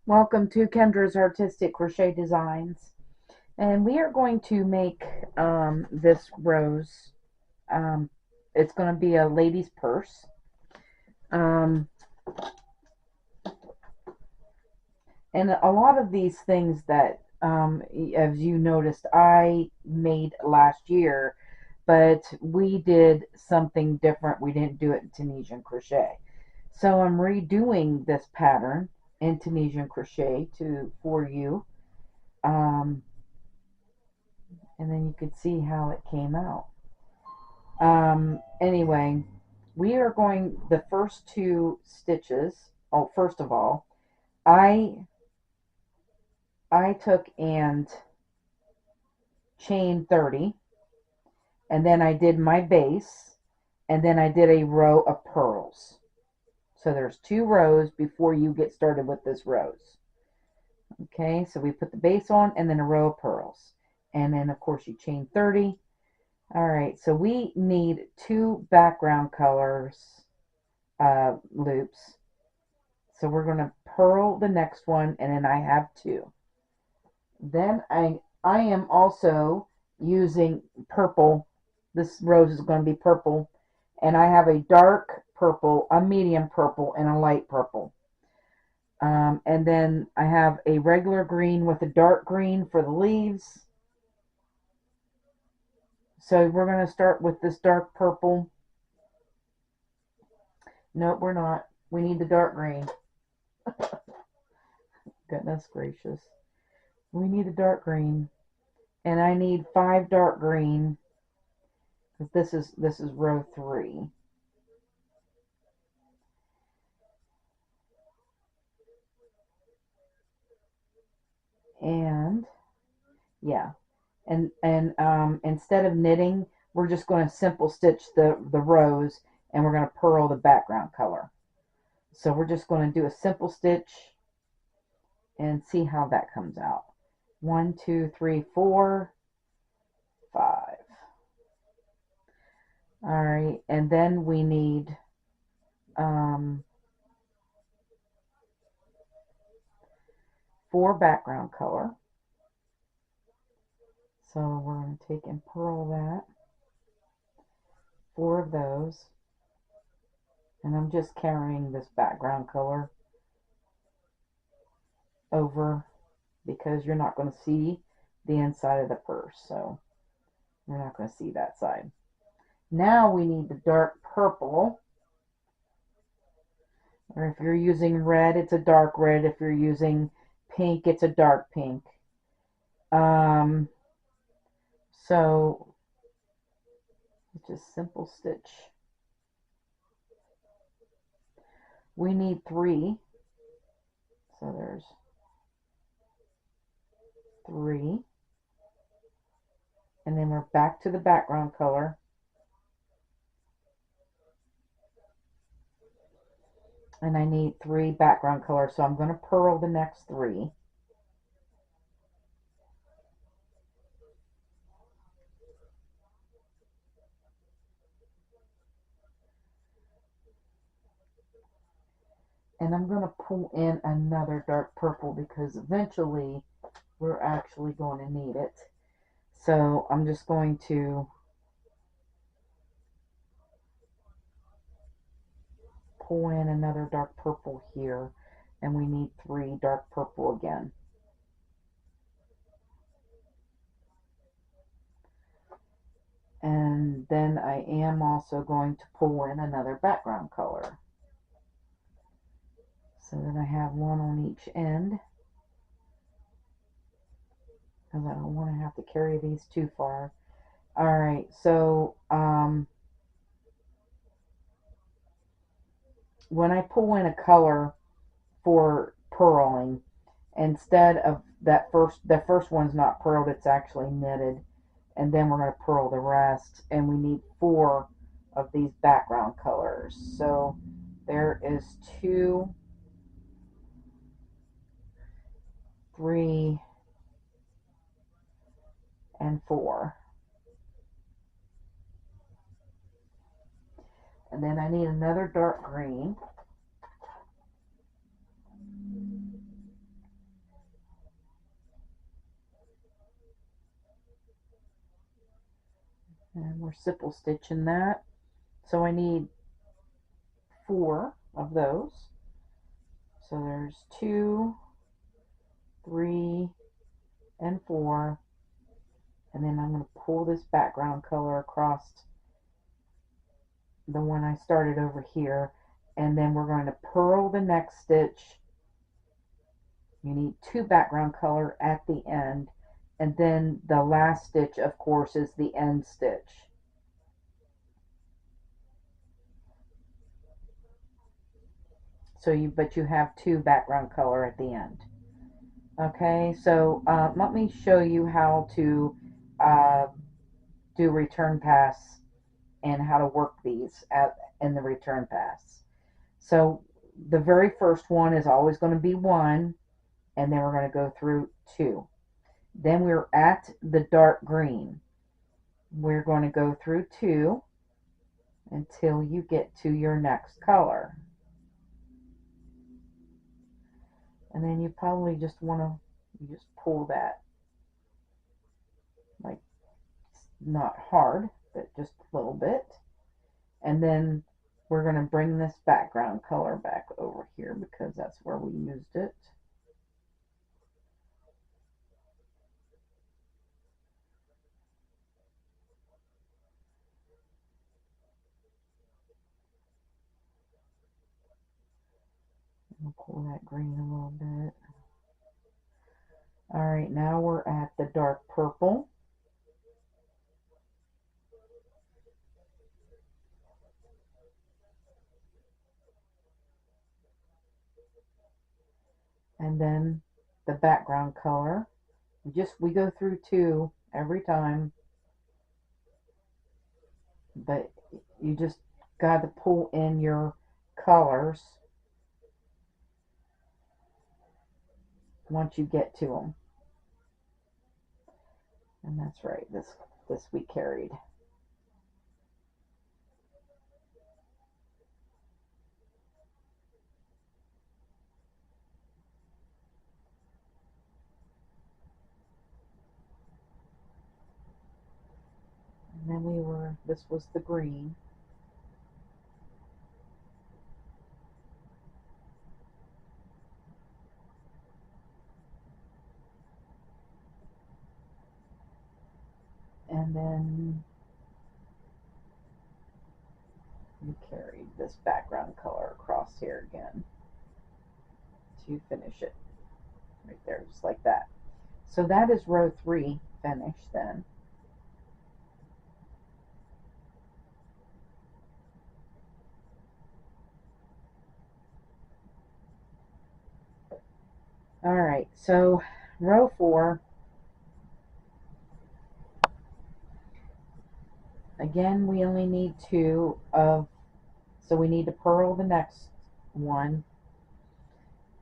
Welcome to Kendra's Artistic Crochet Designs. And we are going to make this rose. Um, it's going to be a lady's purse. Um, and a lot of these things that, as you noticed, I made last year, but we did something different. We didn't do it in Tunisian Crochet. So I'm redoing this pattern in Tunisian Crochet for you. Um, and then you could see how it came out. Anyway, we are going the first two stitches. Oh, first of all, I I took and chain 30, and then I did my base, and then I did a row of purls. So there's two rows before you get started with this rose. Okay, so we put the base on and then a row of purls. And then of course you chain 30. All right, so we need two background colors loops. So we're going to purl the next one, and then I have two. Then I am also using purple. This rose is going to be purple, and I have a dark purple, a medium purple, and a light purple. And then I have a regular green with a dark green for the leaves. So we're going to start with this dark purple. Nope, we're not. We need the dark green. Goodness gracious. We need the dark green. And I need 5 dark green, because this is row 3. And yeah, and instead of knitting, we're just going to simple stitch the rows, and we're going to purl the background color. So we're just going to do a simple stitch and see how that comes out. 1 2 3 4 5. All right, and then we need 4 background color. So we're going to take and purl that, 4 of those, and I'm just carrying this background color over because you're not going to see the inside of the purse, so you're not going to see that side. Now we need the dark purple, or if you're using red, it's a dark red. If you're using pink, it's a dark pink. Um, so just simple stitch. We need 3, so there's 3, and then we're back to the background color, and I need 3 background color, so I'm going to purl the next 3. And I'm going to pull in another dark purple because eventually we're actually going to need it. So I'm just going to pull in another dark purple here, and we need 3 dark purple again. And then I am also going to pull in another background color, so that I have one on each end, because I don't want to have to carry these too far. Alright, so when I pull in a color for purling, instead of the first one's not purled, it's actually knitted, and then we're going to purl the rest, and we need 4 of these background colors. So there is 2, 3, and 4. And then I need another dark green, And we're simple stitching that. So I need 4 of those. So there's 2, 3, and 4. And then I'm going to pull this background color across the one I started over here. And then we're going to purl the next stitch. You need 2 background color at the end. And then the last stitch, of course, is the end stitch. So but you have 2 background color at the end. Okay, so let me show you how to do return pass and how to work these in the return pass. So the very first one is always going to be 1, and then we're going to go through 2. Then we're at the dark green. We're going to go through 2 until you get to your next color. And then you probably just want to just pull that, like, not hard, but just a little bit. And then we're going to bring this background color back over here because that's where we used it. We'll pull that green a little bit. All right, now we're at the dark purple. And then the background color. We go through 2 every time, but you just got to pull in your colors once you get to them. And that's right, this we carried. And then this was the green. And then you carried this background color across here again to finish it. Right there, just like that. So that is row 3 finished then. All right, so row 4, again, we only need 2 of, so we need to purl the next one,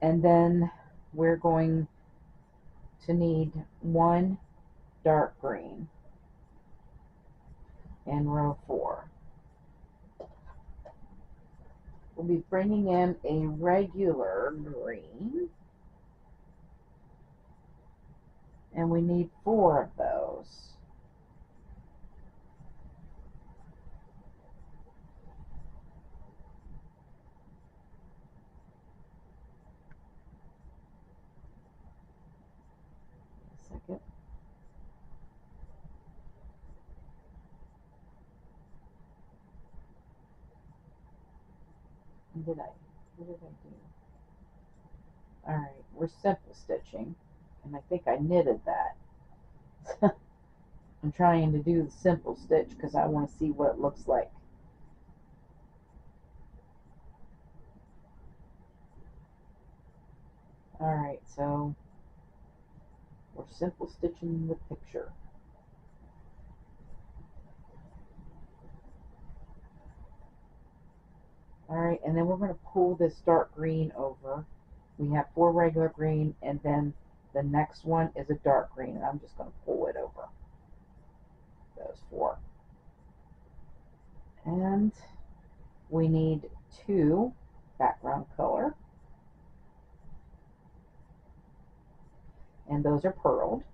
and then we're going to need 1 dark green in row 4. We'll be bringing in a regular green, and we need 4 of those. A second. What did I do? All right, we're simple stitching, and I think I knitted that. I'm trying to do the simple stitch because I want to see what it looks like. All right, so we're simple stitching the picture. All right, and then we're going to pull this dark green over. We have 4 regular green, and then the next one is a dark green, and I'm just going to pull it over those 4. And we need 2 background color, and those are purled.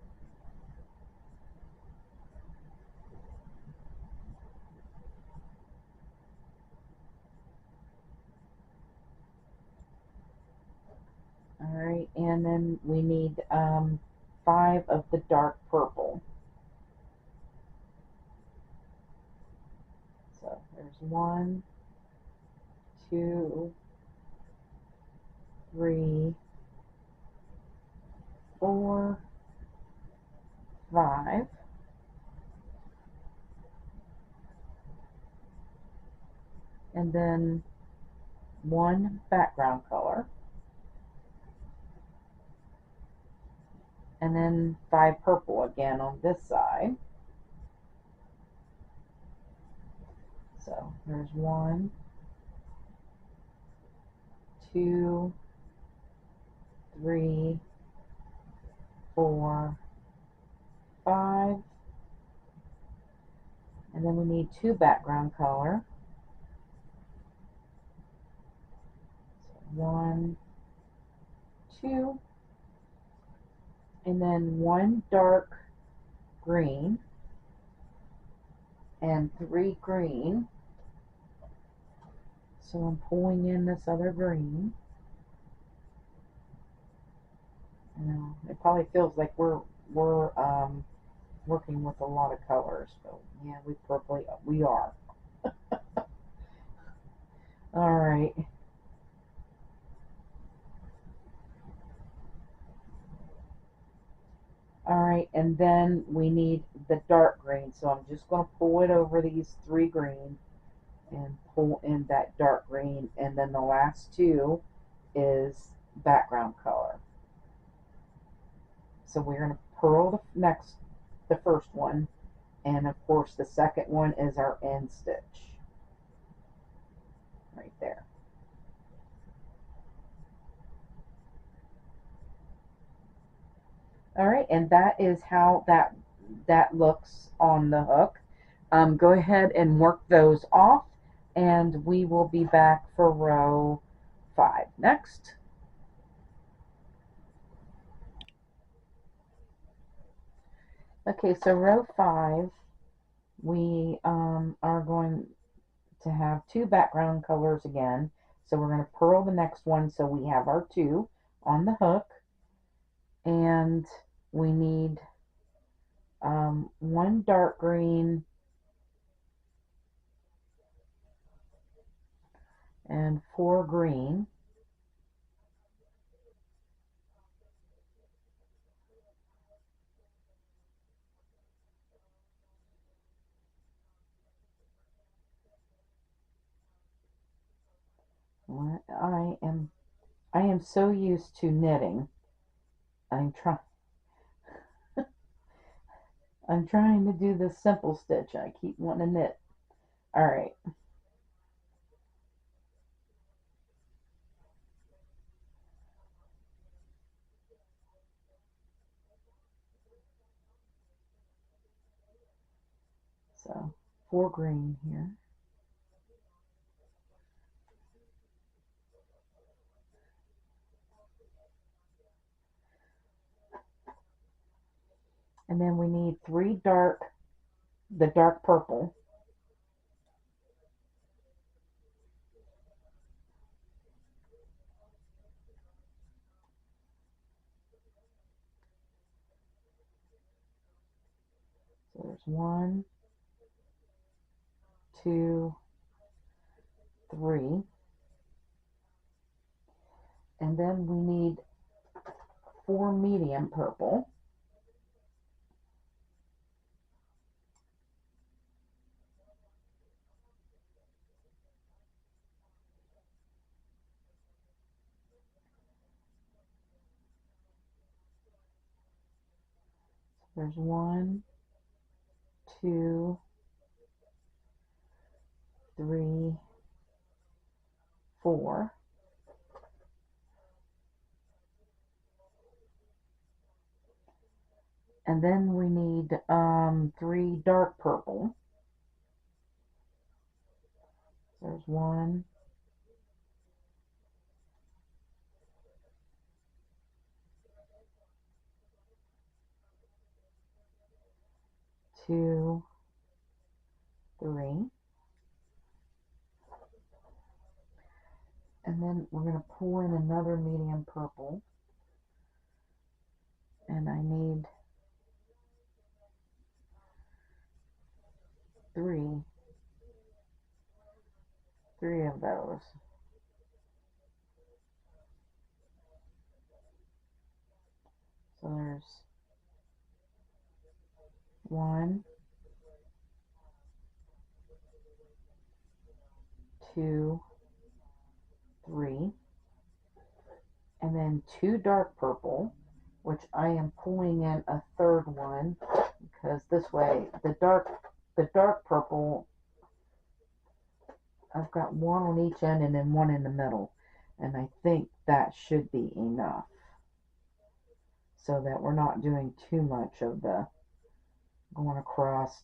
right, and then we need 5 of the dark purple. So there's 1, 2, 3, 4, 5. And then 1 background color. And then 5 purple again on this side. So there's 1, 2, 3, 4, 5. And then we need 2 background color. So 1, 2, and then 1 dark green and 3 green. So I'm pulling in this other green. I know it probably feels like we're working with a lot of colors, but yeah, we are. All right. All right, and then we need the dark green. So I'm just going to pull it over these 3 green and pull in that dark green, and then the last 2 is background color. So we're going to purl the first one, and of course the second one is our end stitch right there. All right, and that is how that looks on the hook. Go ahead and work those off, and we will be back for row 5 next. Okay, so row 5, we are going to have 2 background colors again. So we're going to purl the next one, so we have our 2 on the hook, and we need 1 dark green and 4 green. I am so used to knitting. I'm trying I'm trying to do this simple stitch. I keep wanting to knit. All right. So 4 green here. And then we need 3 the dark purple. So there's 1, 2, 3. And then we need 4 medium purple. There's 1, 2, 3, 4. And then we need 3 dark purple. There's 1, 2, 3. And then we're going to pull in another medium purple. And I need three of those. So there's 1, 2, 3, and then 2 dark purple, which I am pulling in a third one because this way the dark purple, I've got 1 on each end and then 1 in the middle, and I think that should be enough so that we're not doing too much of the going across.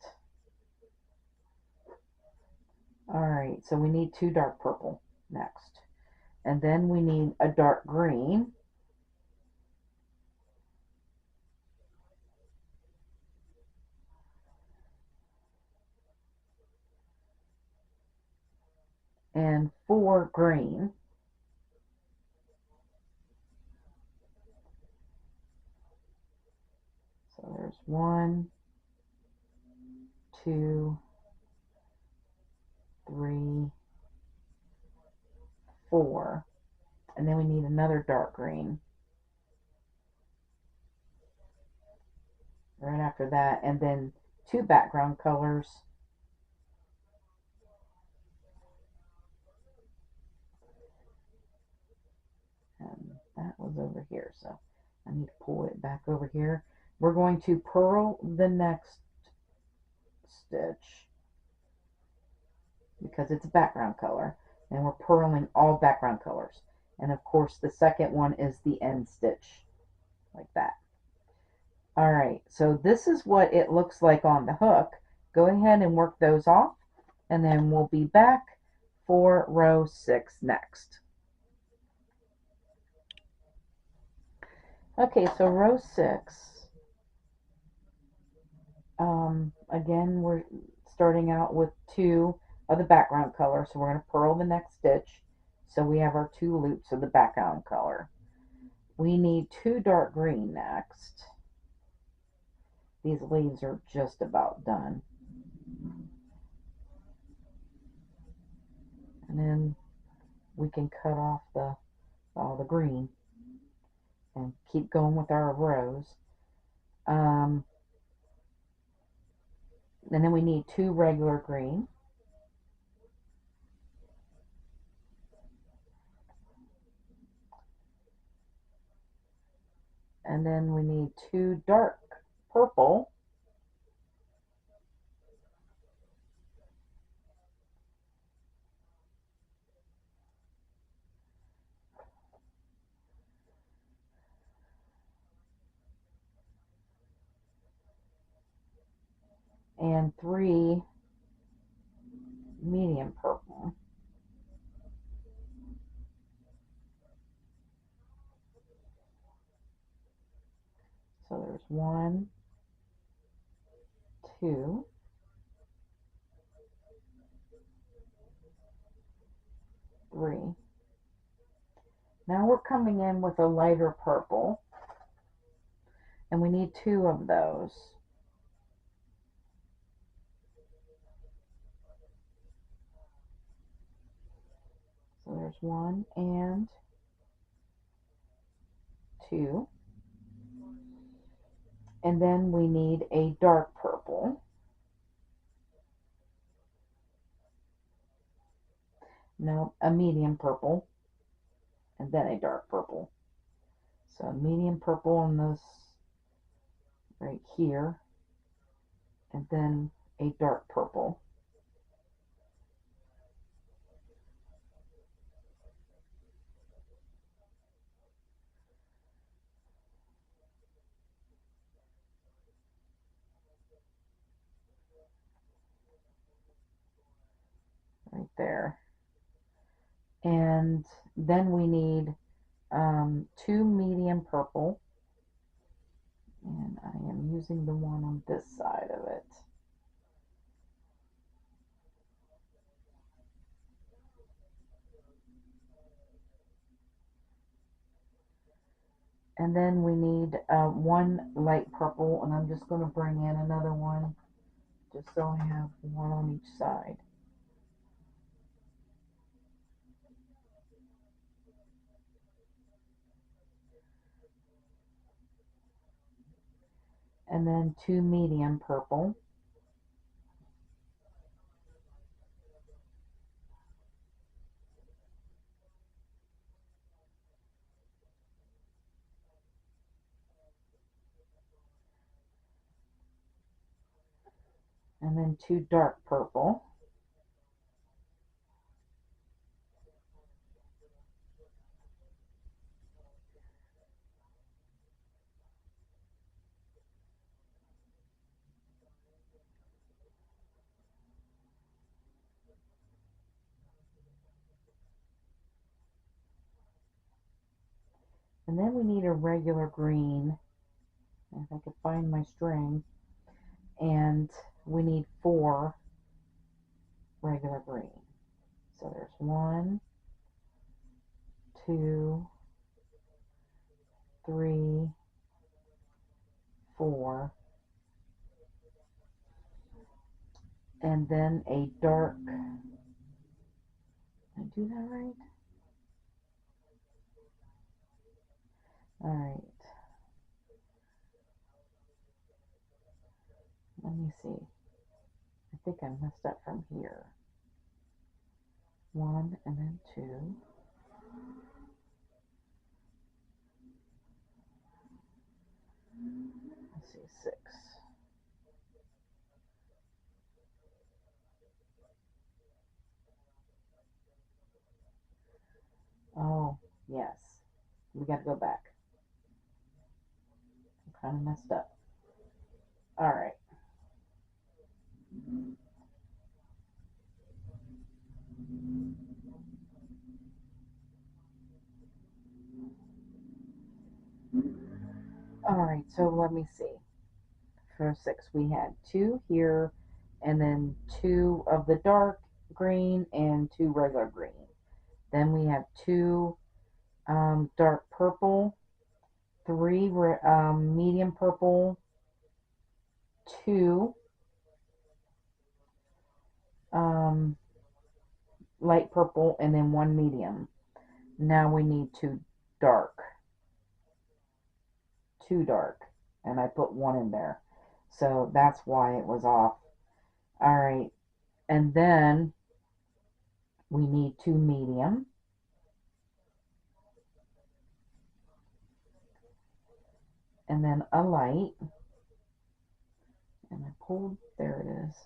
Alright, so we need 2 dark purple next, and then we need a dark green, and 4 green. So there's 1, 2, 3, 4, and then we need another dark green right after that, and then 2 background colors. And that was over here, so I need to pull it back over here. We're going to purl the next stitch because it's a background color, and we're purling all background colors. And of course the second one is the end stitch, like that. Alright, so this is what it looks like on the hook. Go ahead and work those off, and then we'll be back for row 6 next. Okay, so row 6, again, we're starting out with 2 of the background color, so we're going to purl the next stitch, so we have our 2 loops of the background color. We need 2 dark green next. These leaves are just about done. And then we can cut off all the green and keep going with our rows. And then we need 2 regular green. And then we need 2 dark purple. And 3 medium purple. So there's 1, 2, 3. Now we're coming in with a lighter purple, and we need 2 of those. So there's 1 and 2. And then we need a dark purple. No, a medium purple, and then a dark purple. So medium purple on this right here, and then a dark purple. Right there. And then we need 2 medium purple, and I am using the one on this side of it. And then we need one light purple, and I'm just going to bring in another one just so I have one on each side. And then two medium purple. And then two dark purple. And then we need a regular green, if I could find my string, and we need four regular green. So there's 1, 2, 3, 4, and then a dark. Did I do that right? All right. Let me see. I think I messed up from here. 1 and then 2. Let's see, 6. Oh, yes. We got to go back. I kind of messed up. All right. All right, so let me see. For 6, we had 2 here, and then 2 of the dark green and 2 regular green. Then we have 2 dark purple, 3 medium purple, 2 um, light purple, and then 1 medium. Now we need 2 dark. 2 dark. And I put 1 in there. So that's why it was off. All right. And then we need 2 medium. And then a light. And I pulled, there it is.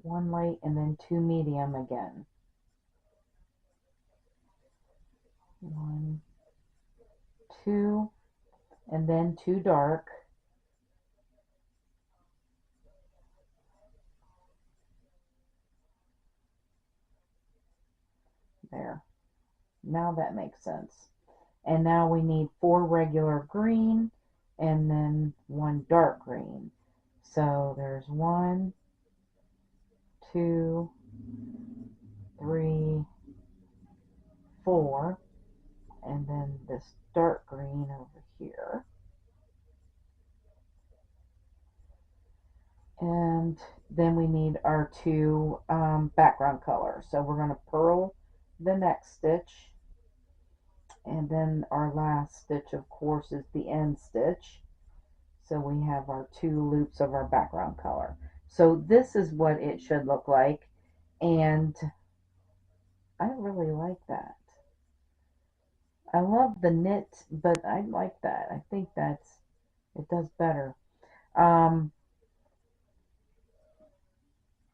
One light and then 2 medium again. 1, 2, and then 2 dark. There. Now that makes sense. And now we need 4 regular green and then 1 dark green. So there's 1, 2, 3, 4, and then this dark green over here. And then we need our 2 background colors. So we're going to purl the next stitch, and then our last stitch, of course, is the end stitch. So we have our 2 loops of our background color. So this is what it should look like, and I really like that. I love the knit, but I like that. I think it does better.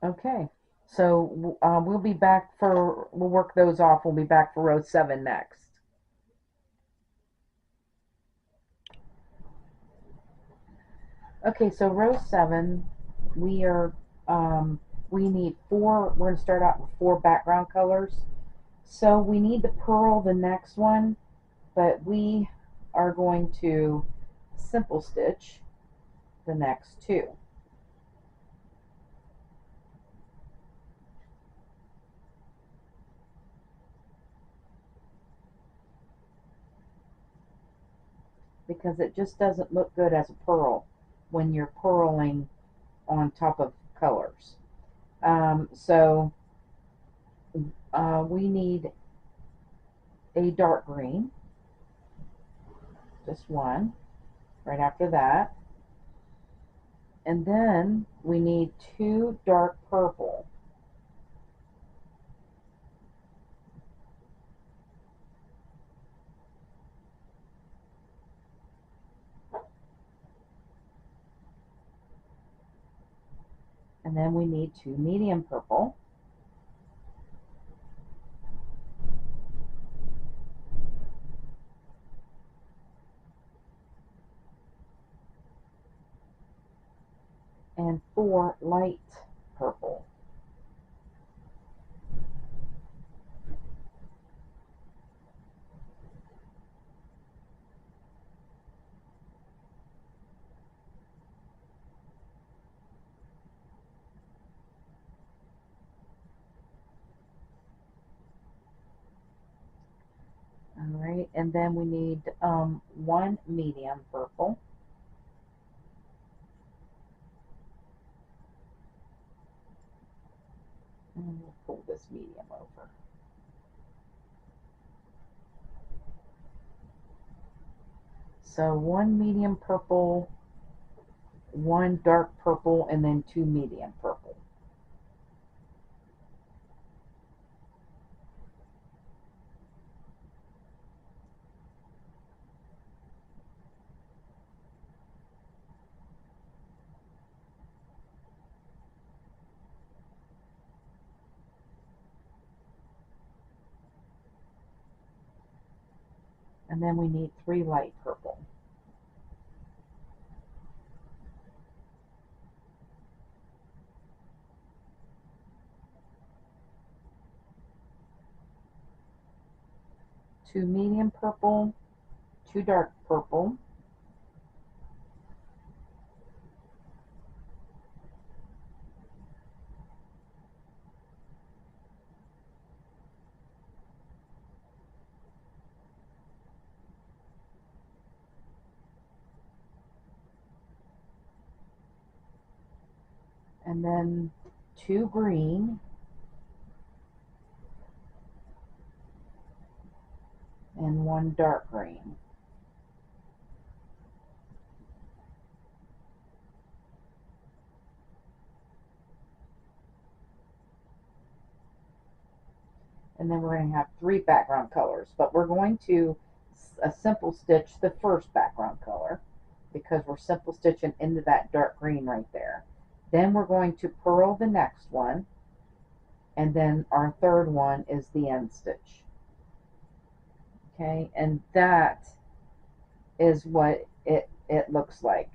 Okay, so we'll be back we'll work those off. We'll be back for row 7 next. Okay, so row 7, we are we need 4. We're going to start out with 4 background colors. So we need to purl the next one, but we are going to simple stitch the next 2. because it just doesn't look good as a pearl when you're purling on top of colors. So we need a dark green, just one, right after that. And then we need two dark purple. And then we need two medium purple. And four light purple. All right, and then we need one medium purple. And we'll pull this medium over. So one medium purple, one dark purple, and then two medium purple. And then we need three light purple. Two medium purple, two dark purple, and then two green, and one dark green. And then we're going to have three background colors, but we're going to simple stitch the first background color because we're simple stitching into that dark green right there. Then we're going to purl the next one, and then our third one is the end stitch. Okay, and that is what it looks like.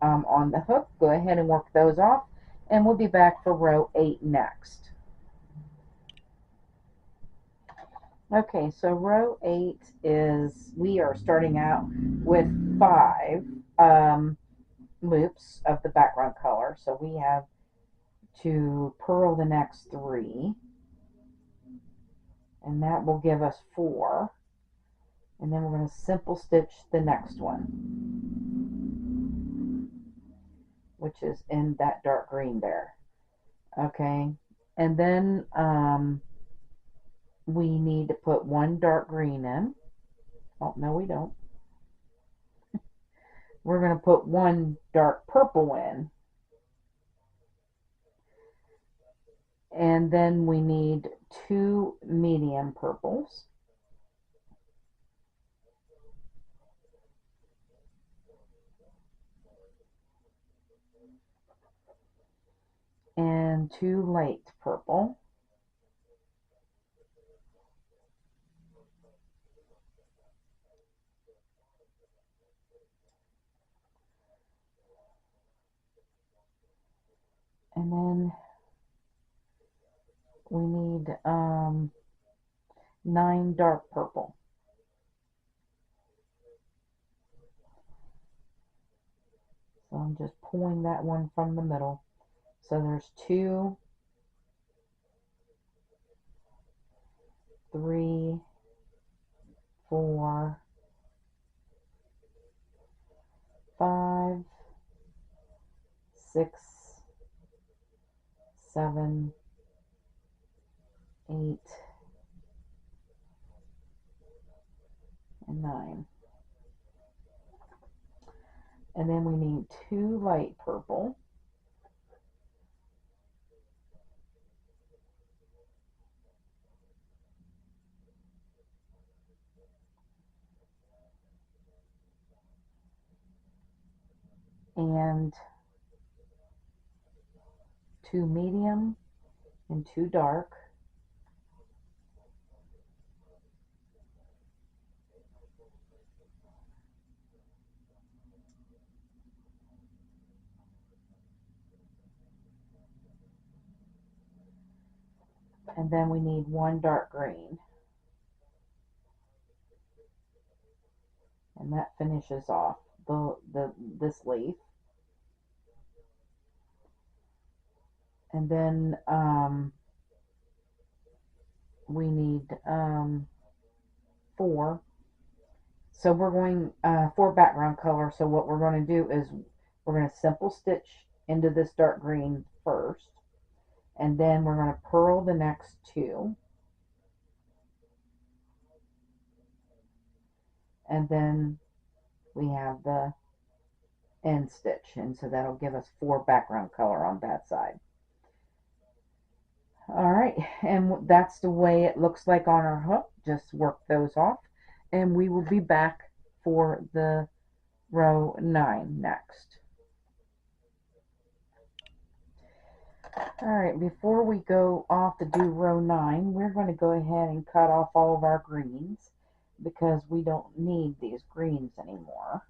On the hook, go ahead and work those off, and we'll be back for row 8 next. Okay, so row 8 is, we are starting out with 5 loops of the background color. So we have to purl the next 3, and that will give us 4. And then we're going to simple stitch the next one, which is in that dark green there. Okay, and then we need to put one dark green in. Oh, no, we don't. We're going to put one dark purple in. And then we need 2 medium purples. And 2 light purple. And then we need 9 dark purple. So I'm just pulling that one from the middle. So there's 2, 3, 4, 5, 6, 7, 8, and 9. And then we need 2 light purple. And 2 medium and 2 dark. And then we need 1 dark green. And that finishes off this leaf. And then we need 4. So we're going for background color. So what we're going to do is we're going to simple stitch into this dark green first. And then we're going to purl the next 2. And then we have the end stitch. And so that'll give us 4 background color on that side. Alright, and that's the way it looks like on our hook. Just work those off. And we will be back for the row 9 next. Alright, before we go off to do row 9, we're going to go ahead and cut off all of our greens because we don't need these greens anymore.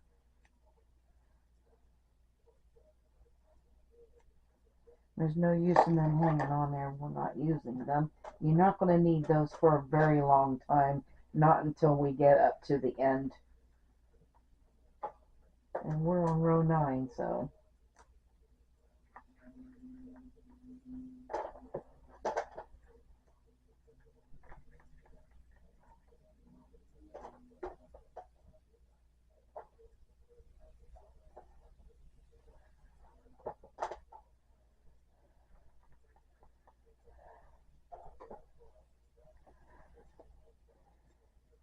There's no use in them hanging on there. We're not using them. You're not going to need those for a very long time, not until we get up to the end. And we're on row 9, so.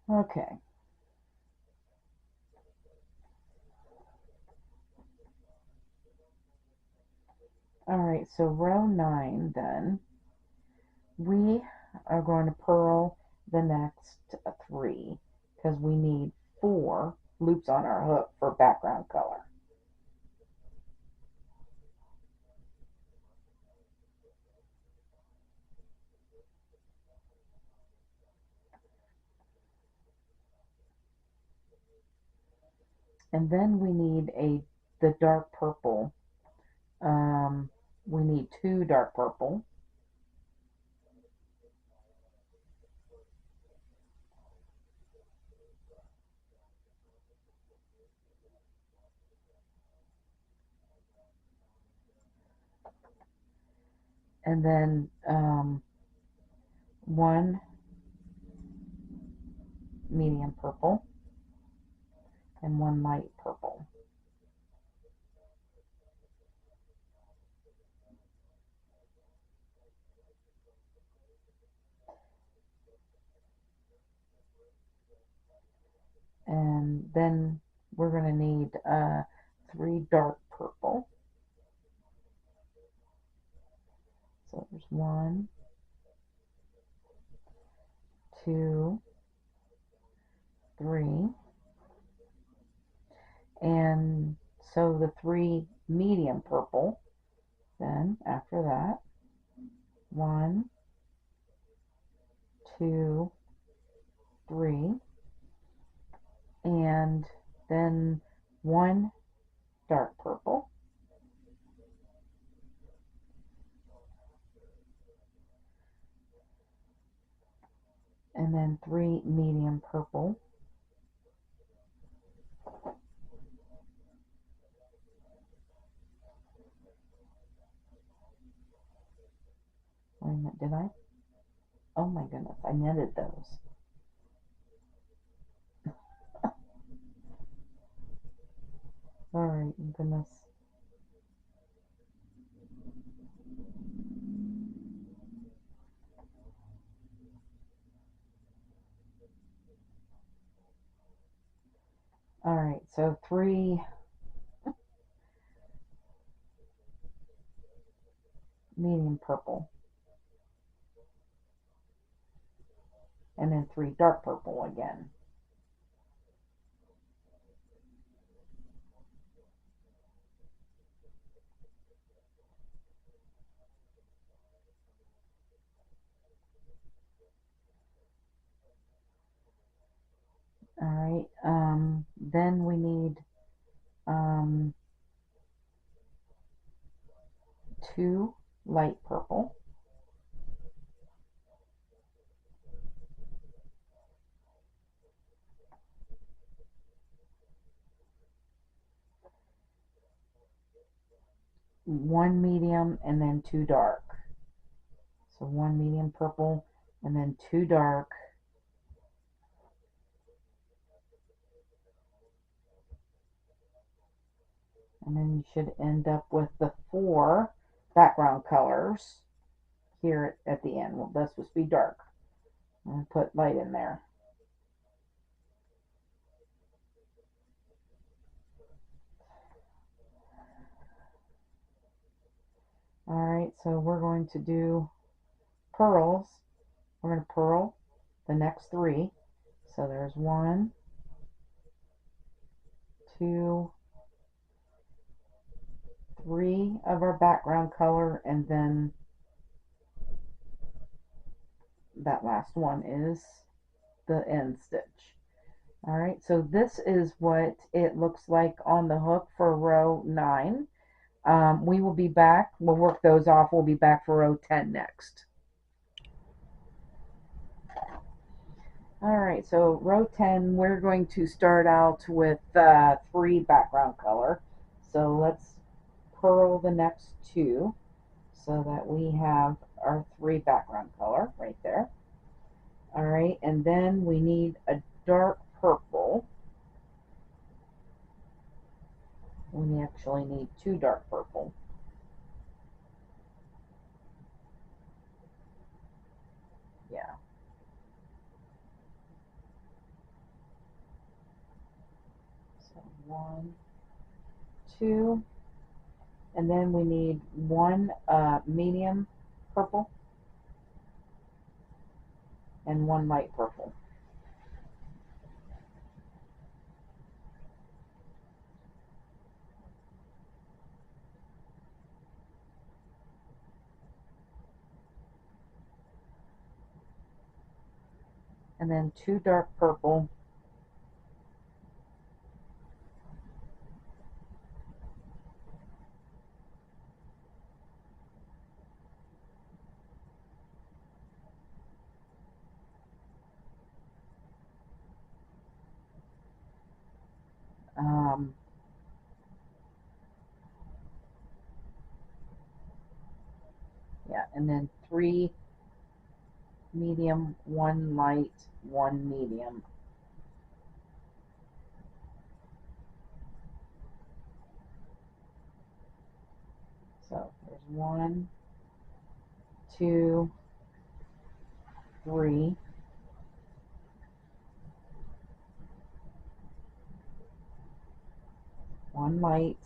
Okay. Alright, so row 9 then, we are going to purl the next 3 because we need 4 loops on our hook for background color. And then we need the dark purple. We need 2 dark purple. And then 1 medium purple and 1 light purple. And then we're going to need 3 dark purple. So there's 1, 2, 3. And so the 3 medium purple, then after that, 1, 2, 3, and then 1 dark purple, and then 3 medium purple, wait a minute, did I? Oh my goodness, I netted those. Sorry, goodness. Alright, so 3 medium purple. And then 3 dark purple again. Alright, then we need 2 light purple. One medium and then 2 dark. So 1 medium purple and then 2 dark. And then you should end up with the 4 background colors here at the end. Well, this must be dark. I'm going to put light in there. Alright, so we're going to do pearls. We're going to purl the next 3. So there's 1, 2, 3 of our background color, and then that last one is the end stitch. Alright, so this is what it looks like on the hook for row 9. We will be back. We'll work those off. We'll be back for row 10 next. Alright, so row 10, we're going to start out with 3 background color. So let's purl the next 2 so that we have our 3 background color right there. Alright, and then we need a dark purple. We actually need 2 dark purple. Yeah. So 1, 2, and then we need 1 medium purple and 1 light purple. And then 2 dark purple. Yeah, and then 3 medium, 1 light, 1 medium. So there's 1, 2, 3. One light,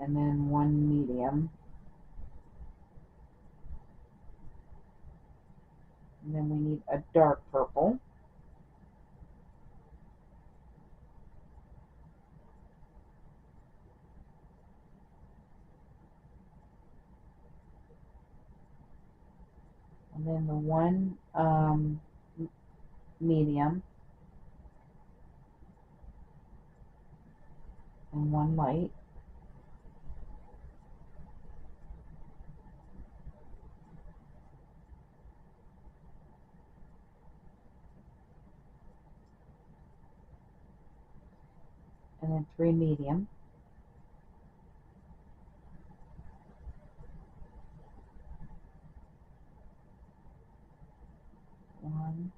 and then 1 medium. And then we need a dark purple. And then the 1 medium and 1 light. And then 3 medium. One,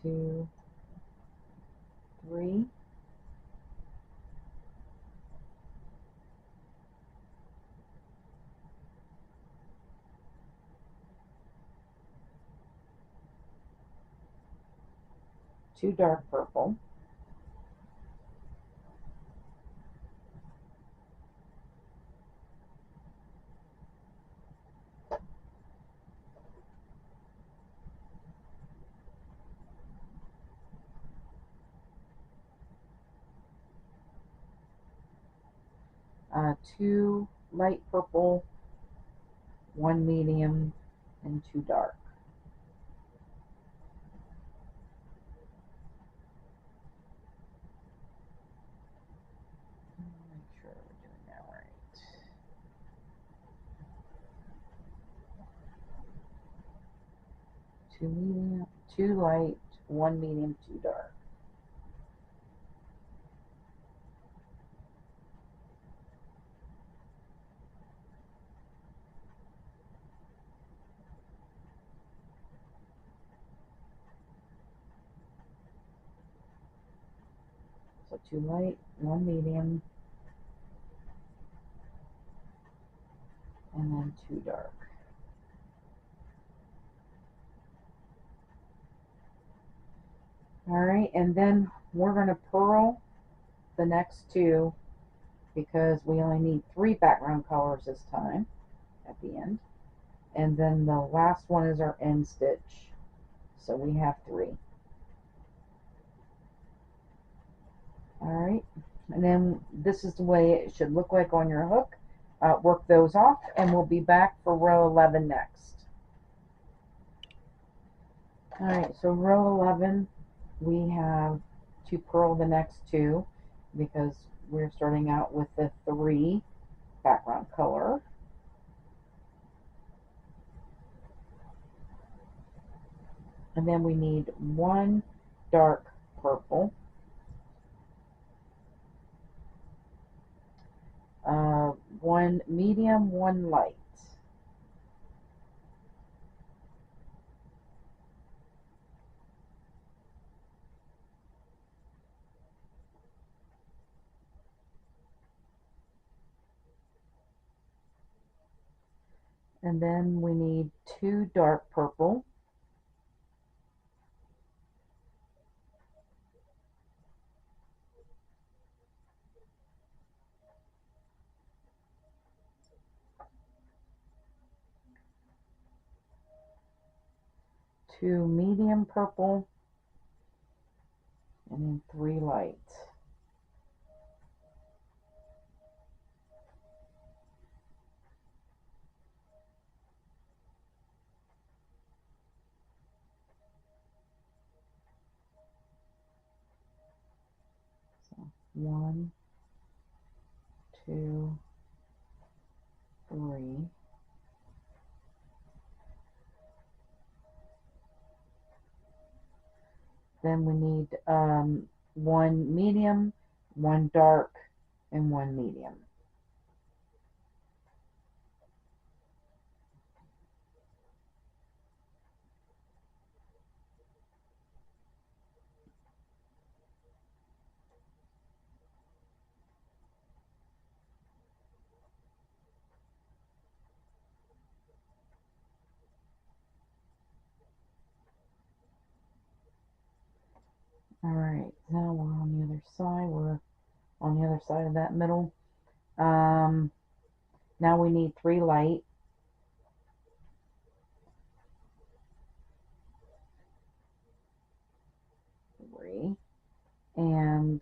2, 3. 2 dark purple, two light purple, 1 medium, and 2 dark. Make sure we're doing that right. 2 medium, 2 light, 1 medium, 2 dark. So 2 light, 1 medium, and then 2 dark. Alright, and then we're going to purl the next 2 because we only need 3 background colors this time at the end. And then the last one is our end stitch. So we have 3. Alright, and then this is the way it should look like on your hook. Work those off and we'll be back for row 11 next. Alright, so row 11 we have to purl the next 2 because we're starting out with the 3 background color. And then we need 1 dark purple, 1 medium, 1 light. And then we need 2 dark purple, 2 medium purple, and then 3 light. So 1, 2, 3. Then we need 1 medium, 1 dark, and 1 medium. Alright, now we're on the other side. We're on the other side of that middle. Now we need 3 light. Three. And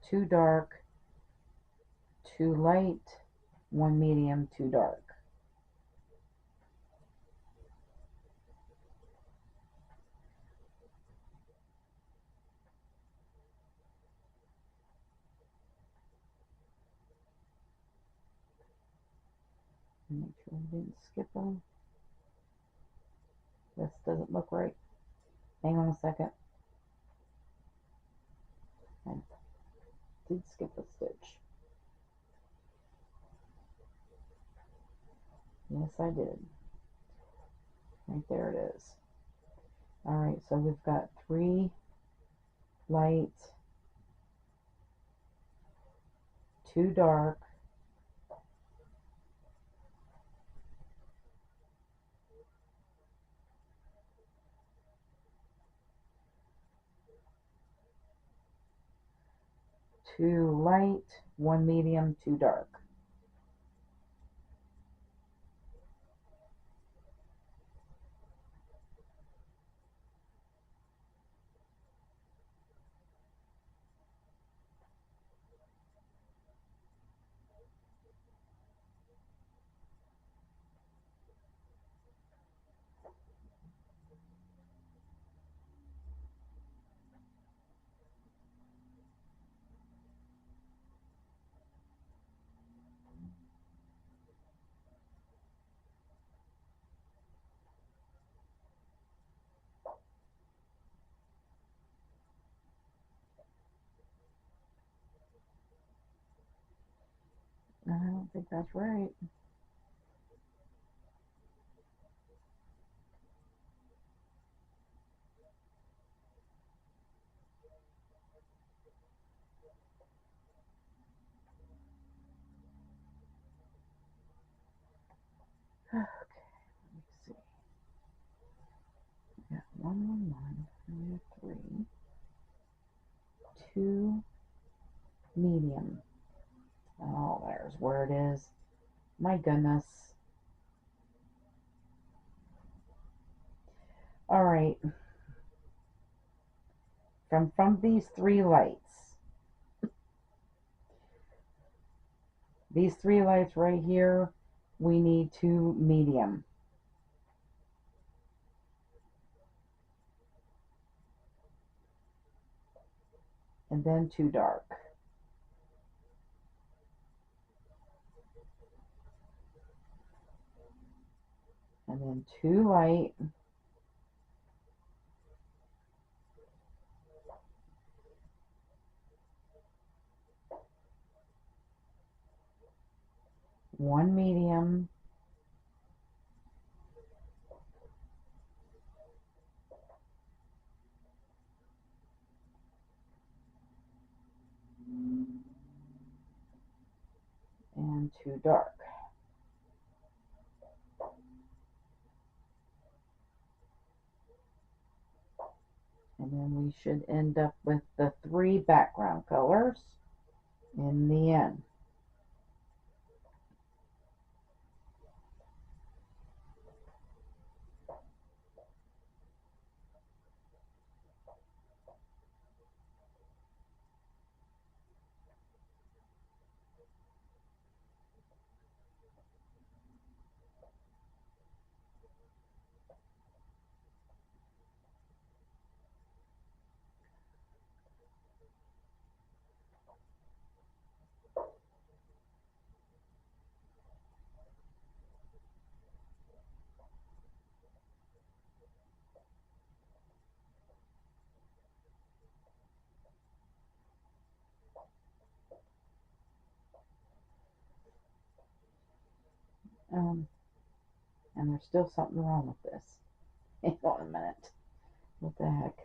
2 dark, 2 light, 1 medium, 2 dark. Make sure we didn't skip them. This doesn't look right. Hang on a second. I did skip a stitch. Yes, I did. Right there it is. Alright, so we've got 3 light, 2 dark, 2 light, 1 medium, 2 dark. I don't think that's right. Okay, let me see. We got 1, 1, 1. We have 3. 2 medium. Oh, there's where it is. My goodness. All right. From these 3 lights. These 3 lights right here, we need 2 medium. And then 2 dark. And then 2 light. One medium. And 2 dark. And then we should end up with the 3 background colors in the end. And there's still something wrong with this. Hang on a minute. What the heck?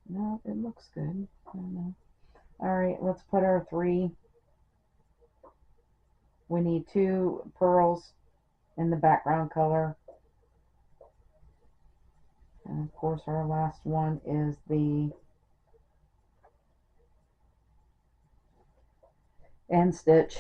No, it looks good. I don't know. All right, let's put our 3. We need 2 pearls in the background color. And of course our last one is the end stitch.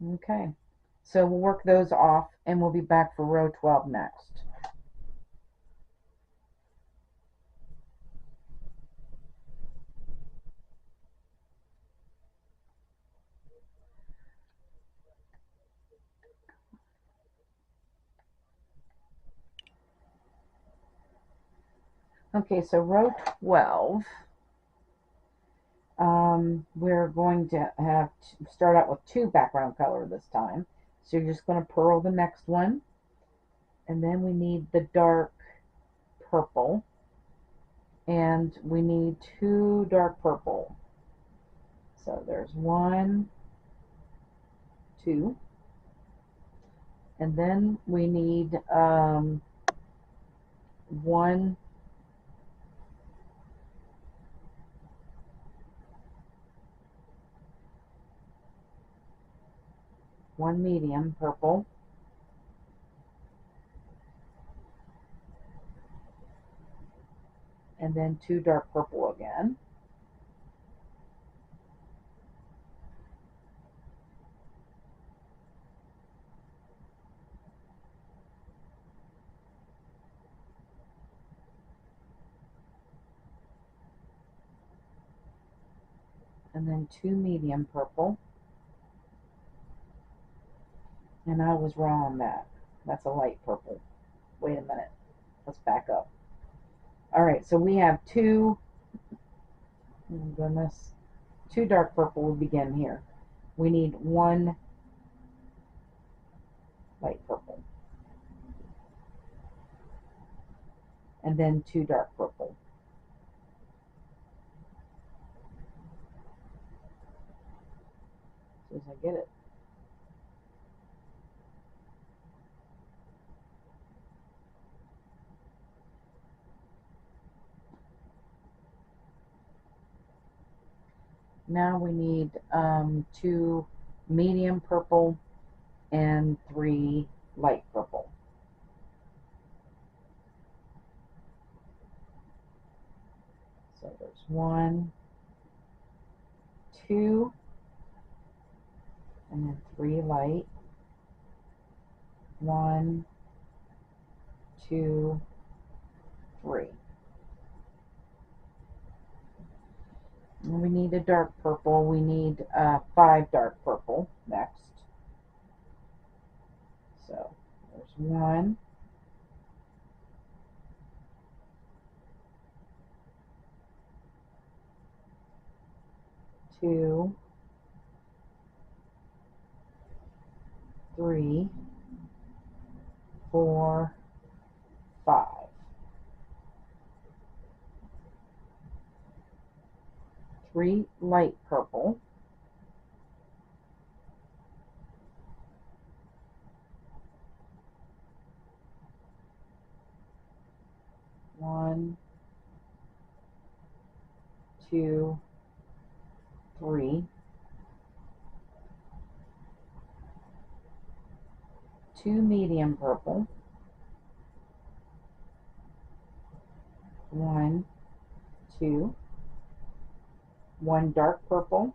Okay, so we'll work those off and we'll be back for row 12 next. Okay, so row 12, we're going to have to start out with 2 background color this time. So you're just going to purl the next one. And then we need the dark purple. And we need 2 dark purple. So there's 1, 2. And then we need one medium purple, and then 2 dark purple again, and then 2 medium purple. And I was wrong on that. That's a light purple. Wait a minute. Let's back up. Alright, so we have 2, oh goodness, 2 dark purple will begin here. We need 1 light purple. And then 2 dark purple. As soon as I get it. Now we need 2 medium purple and 3 light purple. So there's 1, 2, and then 3 light. 1, 2, 3. And we need a dark purple. We need 5 dark purple next. So there's 1, 2, 3, 4, 5. 3 light purple. 1, 2, 3. 2 medium purple. 1, 2. 1 dark purple.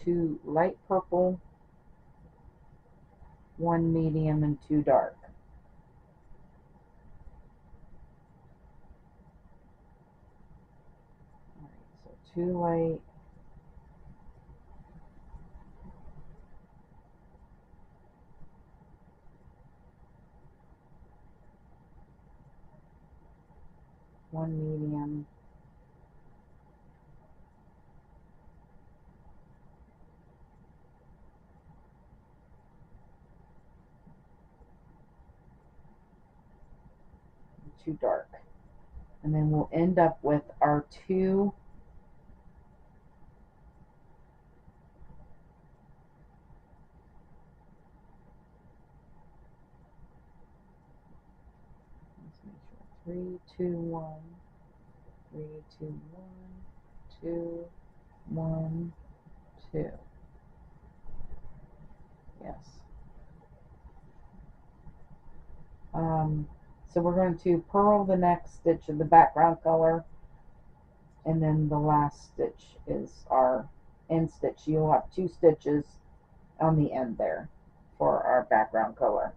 2 light purple. 1 medium and 2 dark. Alright, so 2 light, 1 medium, 2 dark. And then we'll end up with our 2 3, 2, 1, 3, 2, 1, 2, 1, 2. Yes. So we're going to purl the next stitch of the background color, and then the last stitch is our end stitch. You'll have 2 stitches on the end there for our background color.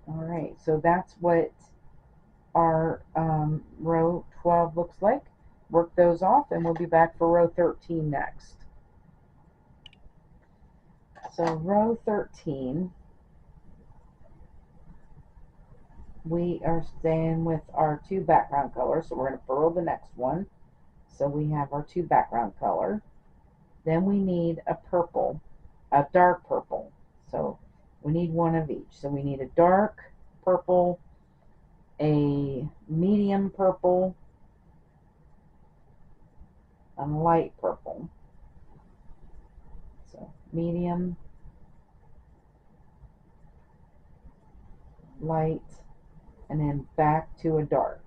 Alright, so that's what our row 12 looks like. Work those off and we'll be back for row 13 next. So row 13, we are staying with our 2 background colors, so we're going to purl the next one. So we have our 2 background color. Then we need a purple, a dark purple. So we need 1 of each. So we need a dark purple, a medium purple, a light purple. So medium, light, and then back to a dark.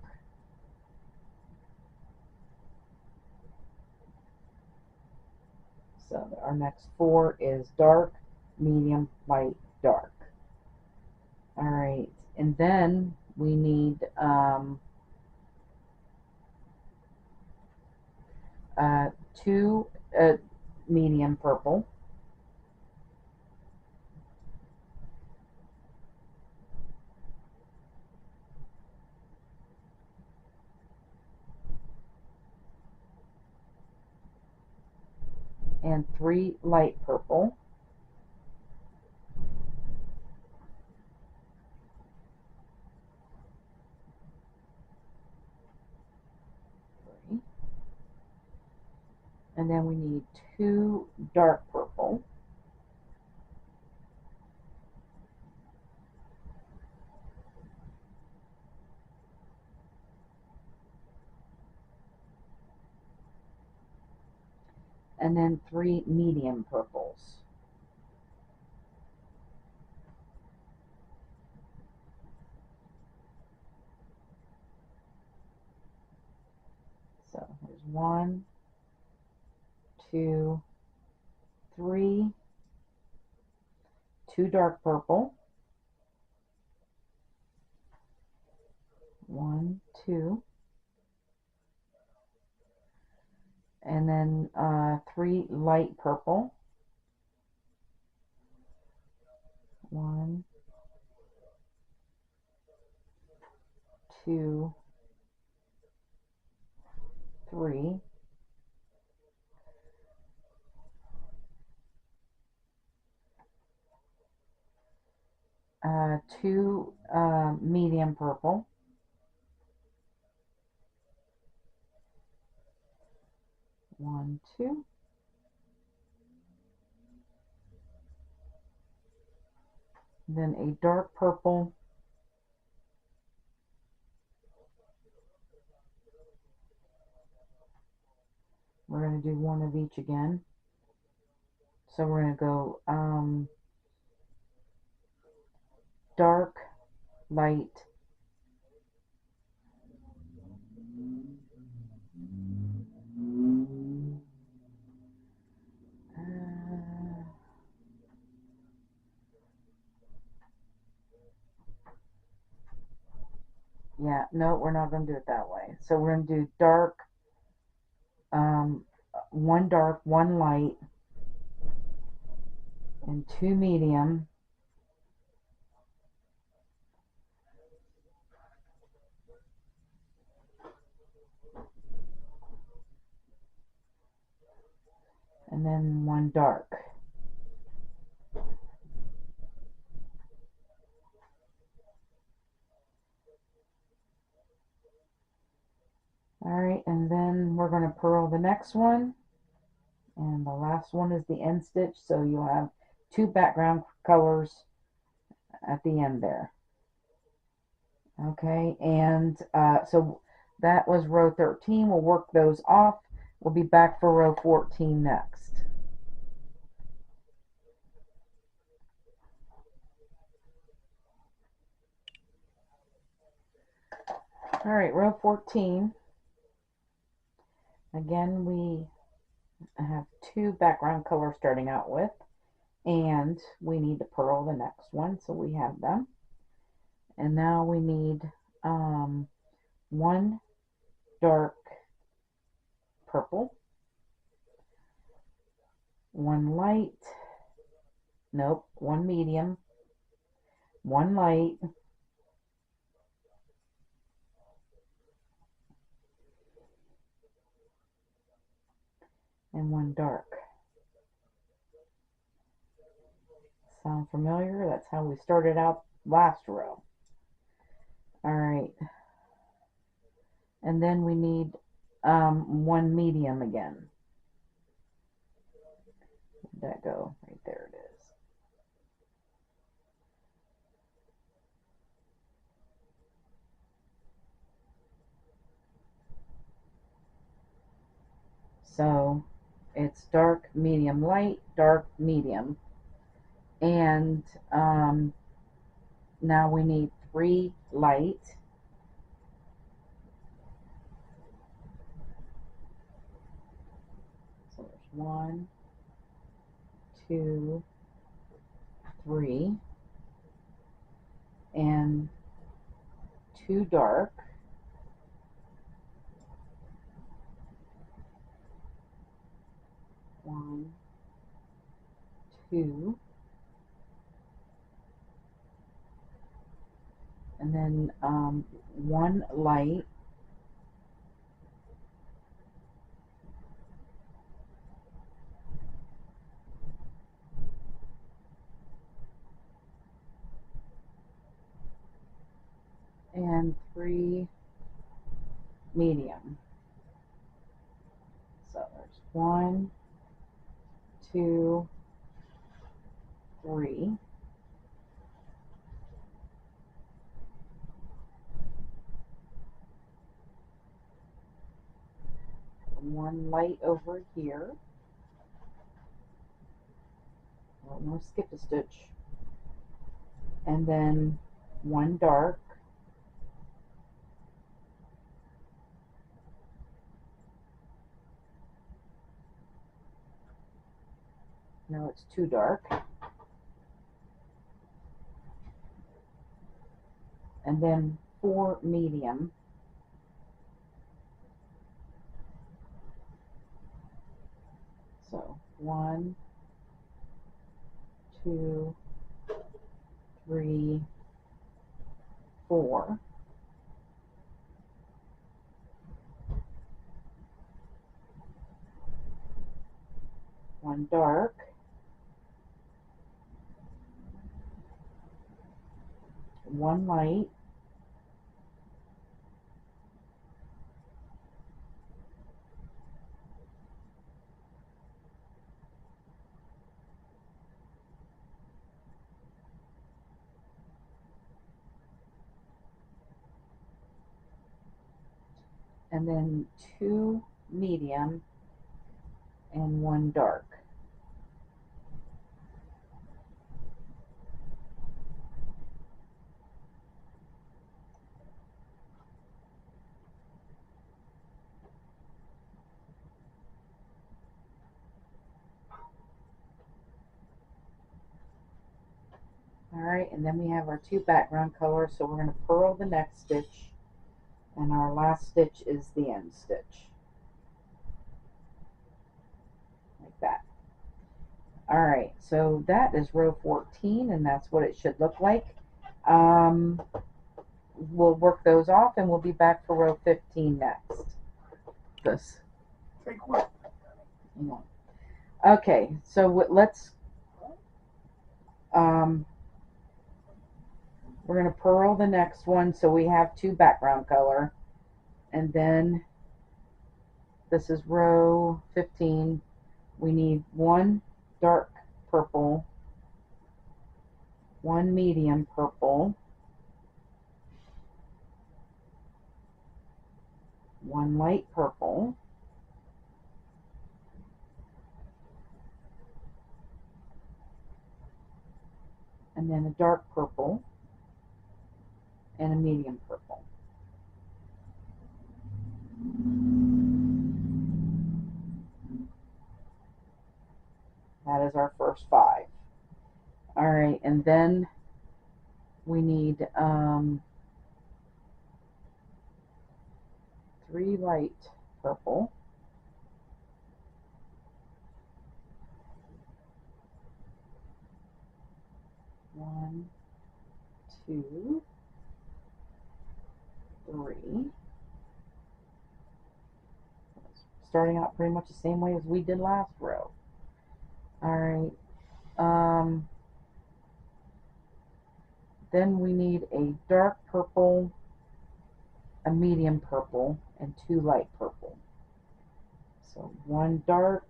So our next 4 is dark, medium, light, dark. All right, and then we need 2 medium purple, and 3 light purple. And then we need 2 dark purple, and then 3 medium purples. So here's 1, 2, 3, 2 dark purple, 1, 2, and then 3 light purple, 1, 2, 3, two medium purple, 1, 2, then a dark purple, we're going to do 1 of each again. So we're going to go dark, light, yeah, no, we're not going to do it that way. So we're going to do dark, 1 dark, 1 light, and 2 medium, and then 1 dark. Alright, and then we're going to purl the next one, and the last one is the end stitch, so you'll have 2 background colors at the end there. Okay, and so that was row 13. We'll work those off. We'll be back for row 14 next. Alright, row 14. Again, we have 2 background colors starting out with, and we need to purl the next one, so we have them. And now we need 1 dark purple, 1 light, nope, 1 medium, 1 light, and 1 dark. Sound familiar? That's how we started out last row. Alright. And then we need 1 medium again. Where'd that go? Right there it is. So it's dark, medium, light, dark, medium. And now we need 3 light. So there's 1, 2, 3, and 2 dark. One, 2, and then 1 light, and 3 medium. So there's 1, 2, 3. One light over here. Oh, no, skip a stitch. And then 1 dark. No, it's 2 dark. And then 4 medium. So 1, 2, 3, 4. One dark. 1 light. And then 2 medium and 1 dark. Alright, and then we have our 2 background colors, so we're going to purl the next stitch, and our last stitch is the end stitch. Like that. Alright, so that is row 14, and that's what it should look like. We'll work those off, and we'll be back for row 15 next. This. Take what? Okay, so let's we're going to purl the next one, so we have 2 background color, and then this is row 15. We need 1 dark purple, 1 medium purple, 1 light purple, and then a dark purple, and a medium purple. That is our first 5. Alright, and then we need 3 light purple, 1, 2, 3. Starting out pretty much the same way as we did last row. Alright, then we need a dark purple, a medium purple, and 2 light purple. So 1 dark,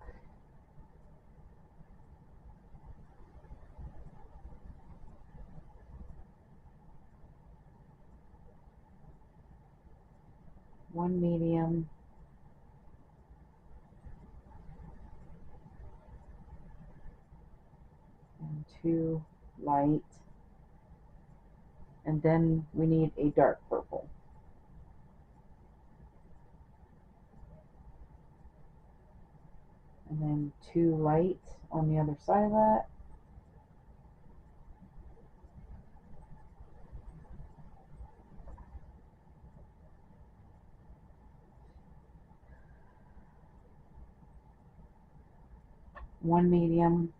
1 medium, 2 light, and then we need a dark purple. And then 2 light on the other side of that. One medium,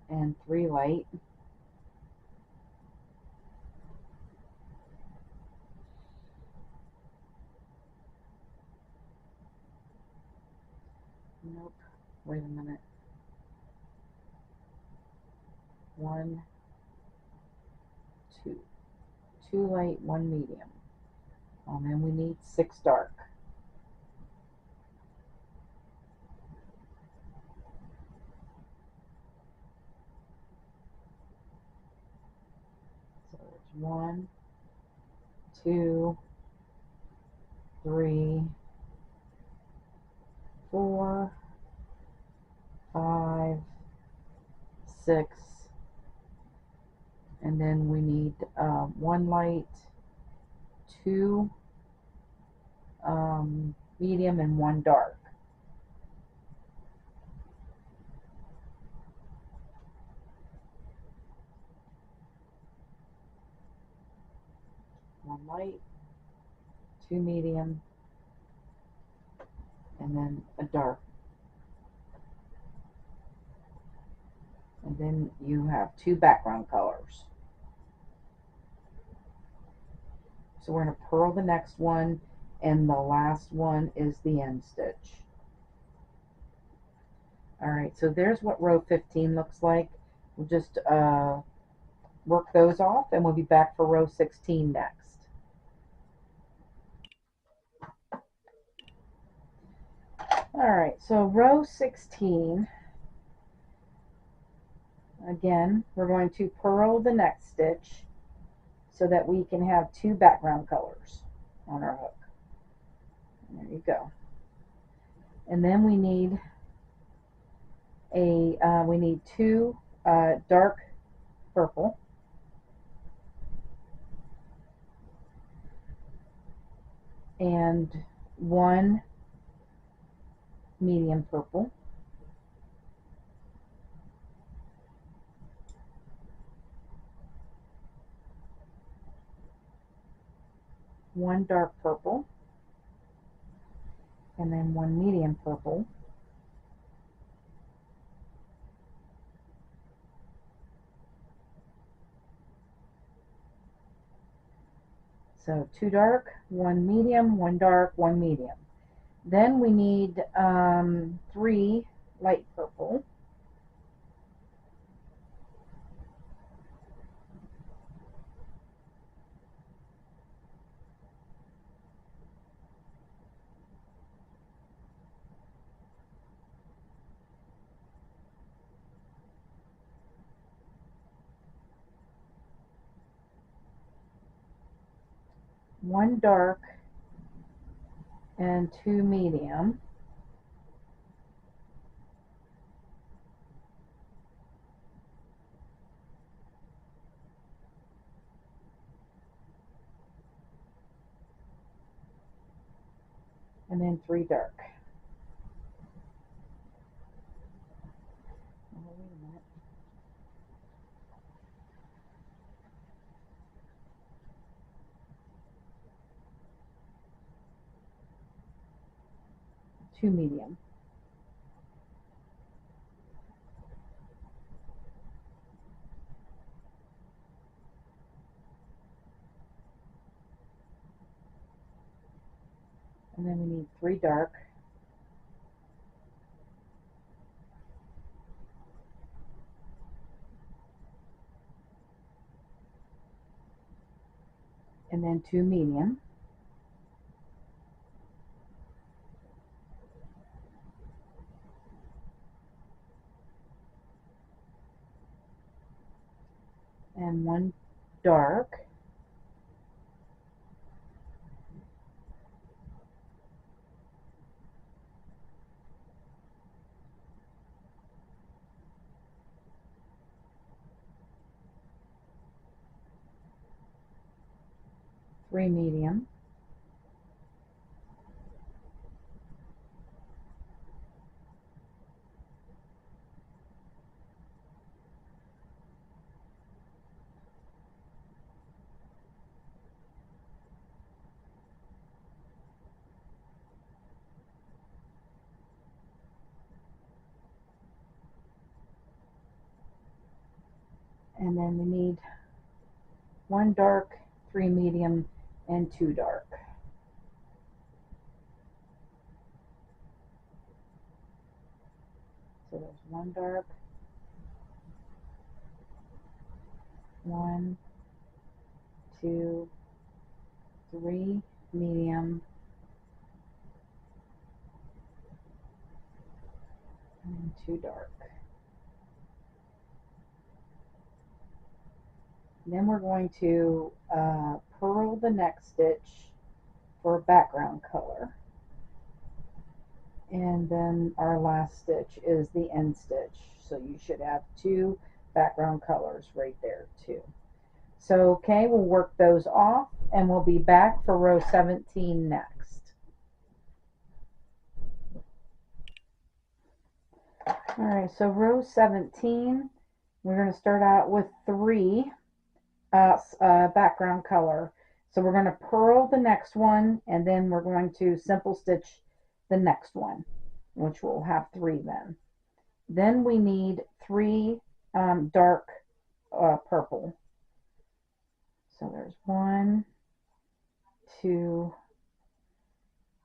and 3 light. Nope, wait a minute. 1, 2. 2 light, 1 medium. And then we need 6 dark. So it's 1, 2, 3, 4, 5, 6, and then we need 1 light, 2 medium, and 1 dark. One light, 2 medium, and then a dark. And then you have 2 background colors. So we're going to purl the next one, and the last one is the end stitch. Alright, so there's what row 15 looks like. We'll just work those off, and we'll be back for row 16 next. Alright, so row 16, again, we're going to purl the next stitch so that we can have 2 background colors on our hook. There you go. And then we need we need 2 dark purple, and 1 medium purple, one dark purple, and then 1 medium purple, so 2 dark, 1 medium, 1 dark, 1 medium. Then we need 3 light purple, one dark, and 2 medium. And then 3 dark. Oh, wait a minute. Two medium. And then we need 3 dark. And then 2 medium. and one dark. Three medium. And then we need one dark, three medium, and two dark. So there's one dark, one, two, three medium, and two dark. Then we're going to purl the next stitch for background color. And then our last stitch is the end stitch. So you should have two background colors right there too. So okay, we'll work those off and we'll be back for row 17 next. Alright, so row 17, we're going to start out with three background color. So we're going to purl the next one and then we're going to simple stitch the next one, which will have three then. Then we need three dark purple. So there's one, two,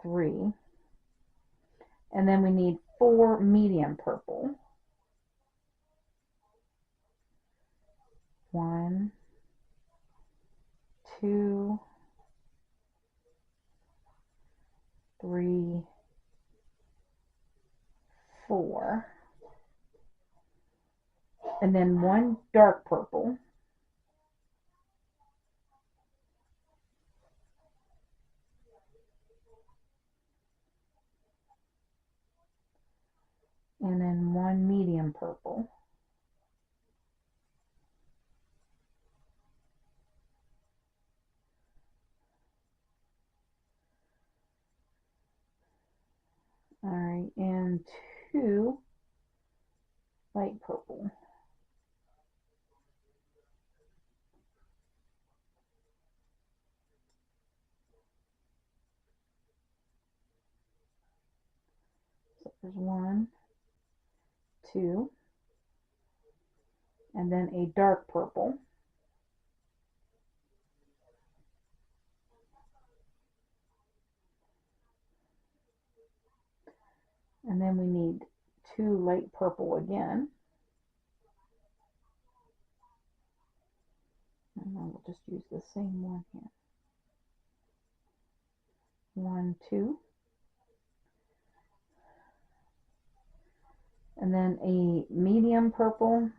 three. And then we need four medium purple. One, two, three, four. And then one dark purple. And then one medium purple. All right, and two light purple. So there's one, two, and then a dark purple. And then we need two light purple again. And then we'll just use the same one here. One, two. And then a medium purple.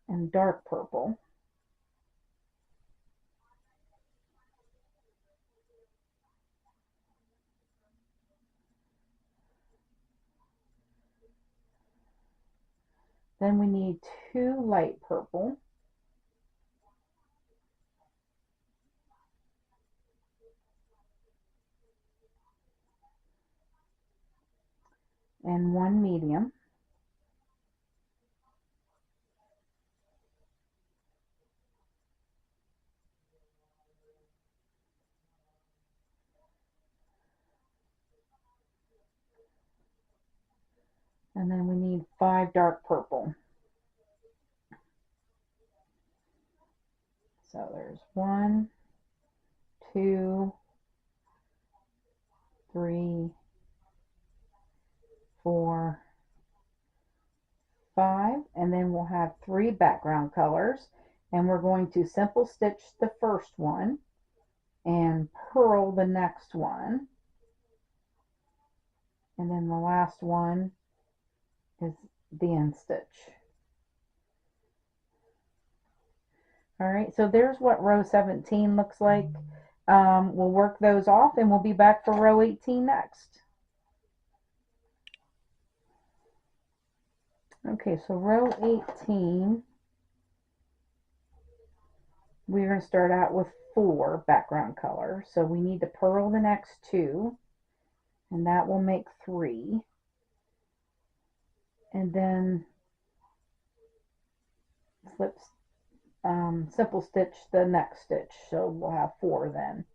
And dark purple. Then we need two light purple. And one medium. And then we need five dark purple. So there's one, two, three, four, five, and then we'll have three background colors. And we're going to simple stitch the first one and purl the next one. And then the last one is the end stitch. All right, so there's what row 17 looks like. We'll work those off and we'll be back for row 18 next. Okay, so row 18, we're going to start out with 4 background colors. So we need to purl the next 2, and that will make 3. And then slip, simple stitch the next stitch. So we'll have 4 then.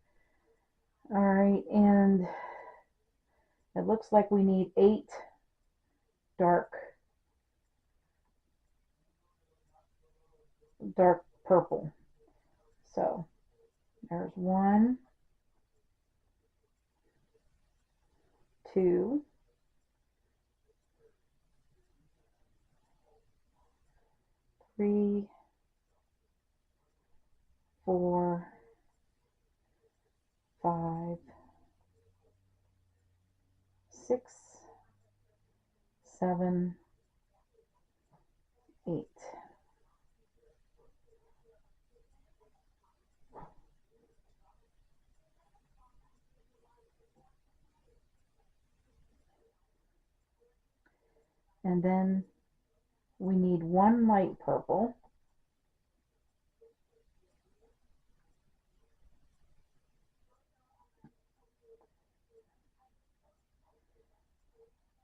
All right, and it looks like we need 8 dark purple. So there's 1, 2, 3, 4, 5, 6, 7, 8. And then we need 1 light purple.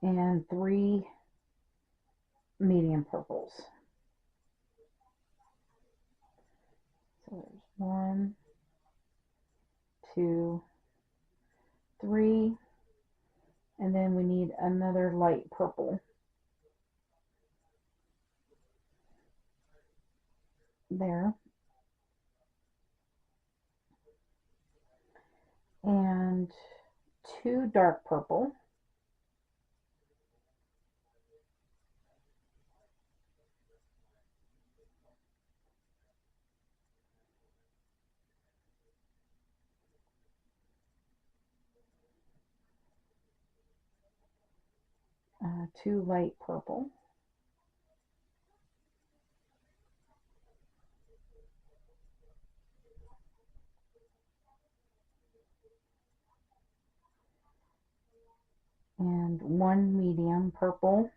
And 3 medium purples. So there's 1, 2, 3, and then we need another light purple there, and 2 dark purple, uh, 2 light purple, and 1 medium purple,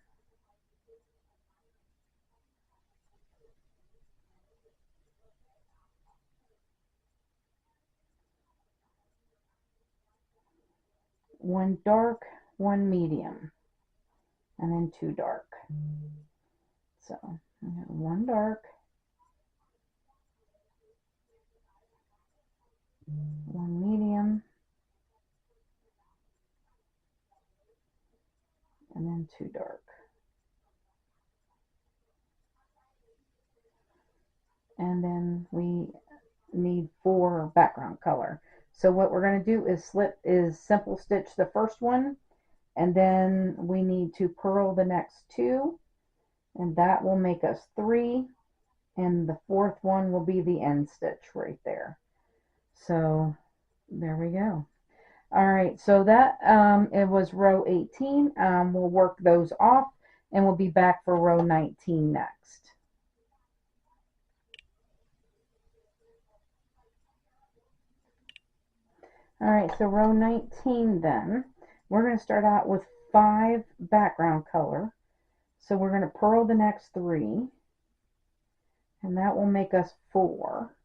one dark, 1 medium, and then 2 dark. So I have 1 dark, 1 medium, and then 2 dark. And then we need 4 background color. So what we're going to do is simple stitch the first one, and then we need to purl the next 2, and that will make us 3, and the 4th one will be the end stitch right there. So there we go. All right, so that it was row 18. We'll work those off and we'll be back for row 19 next. All right, so row 19 then, we're going to start out with 5 background color. So we're going to purl the next 3, and that will make us 4.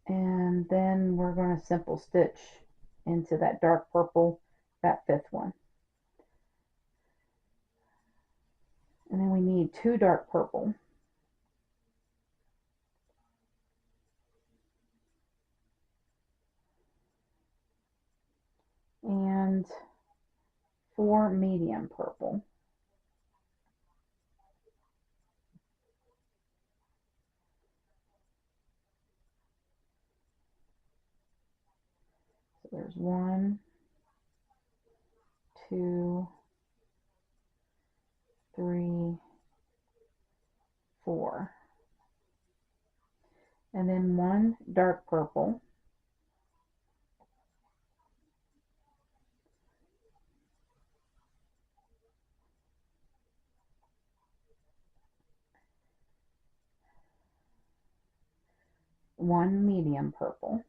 And then we're going to simple stitch into that dark purple, that 5th one. And then we need 2 dark purple. And 4 medium purple. So there's 1, 2, 3, 4. and then one dark purple, one medium purple,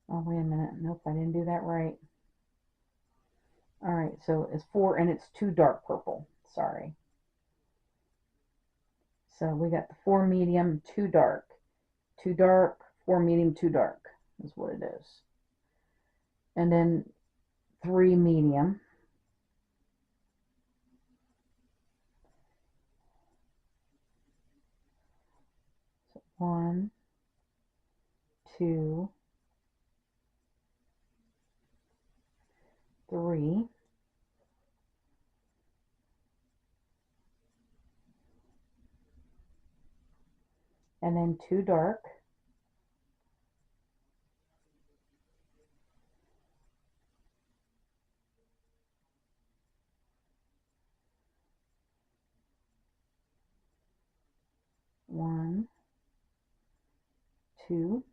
oh wait a minute, nope, I didn't do that right. All right, so it's 4 and it's 2 dark purple, sorry. So we got the 4 medium, 2 dark, 2 dark, 4 medium, 2 dark is what it is. And then 3 medium, so 1, 2, 3, and then 2 dark, one, 2,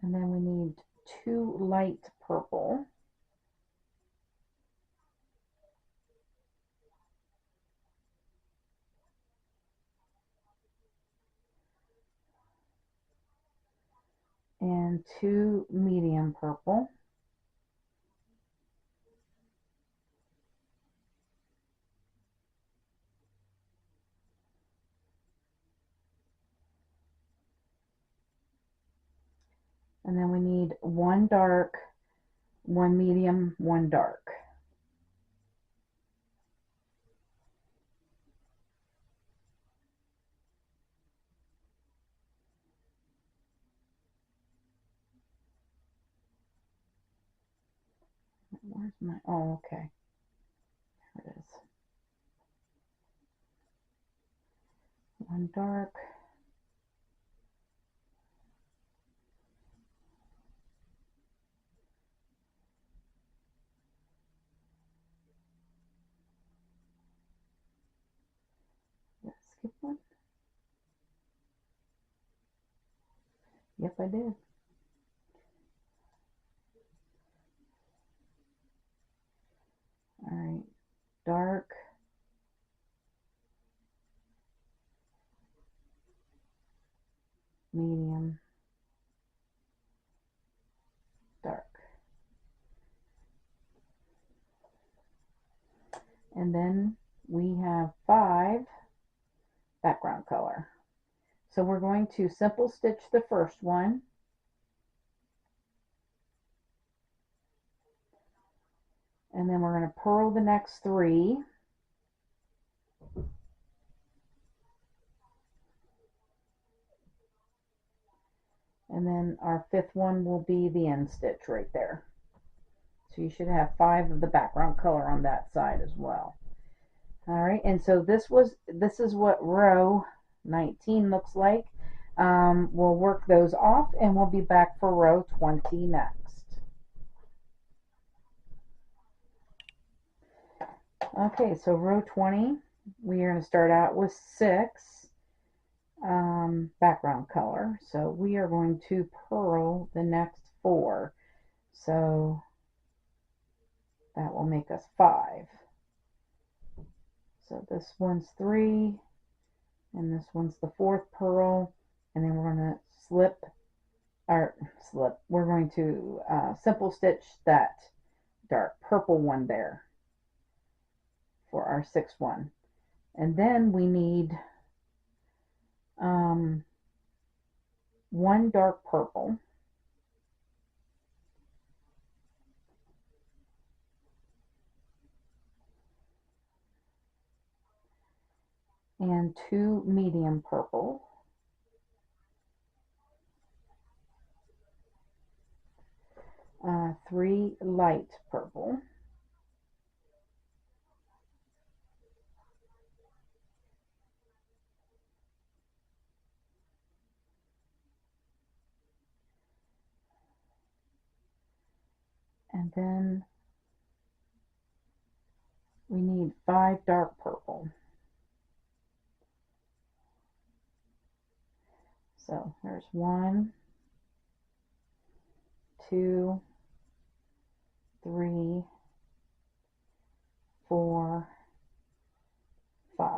and then we need 2 light purple, and 2 medium purple, and then we need 1 dark, 1 medium, 1 dark. Where's my, oh, okay, there it is. 1 dark, did I skip one? Yep, I did. All right, dark, medium, dark. And then we have 5 background color. So we're going to simple stitch the first one, and then we're going to purl the next 3, and then our 5th one will be the end stitch right there. So you should have 5 of the background color on that side as well. All right, and so this is what row 19 looks like. We'll work those off and we'll be back for row 20 next. Okay, so row 20, we are going to start out with 6 background color. So we are going to purl the next 4. So that will make us 5. So this one's 3, and this one's the 4th purl, and then we're going to we're going to simple stitch that dark purple one there for our 6th one. And then we need 1 dark purple, and 2 medium purple, uh, 3 light purple, And then we need 5 dark purple. So there's 1, 2, 3, 4, 5.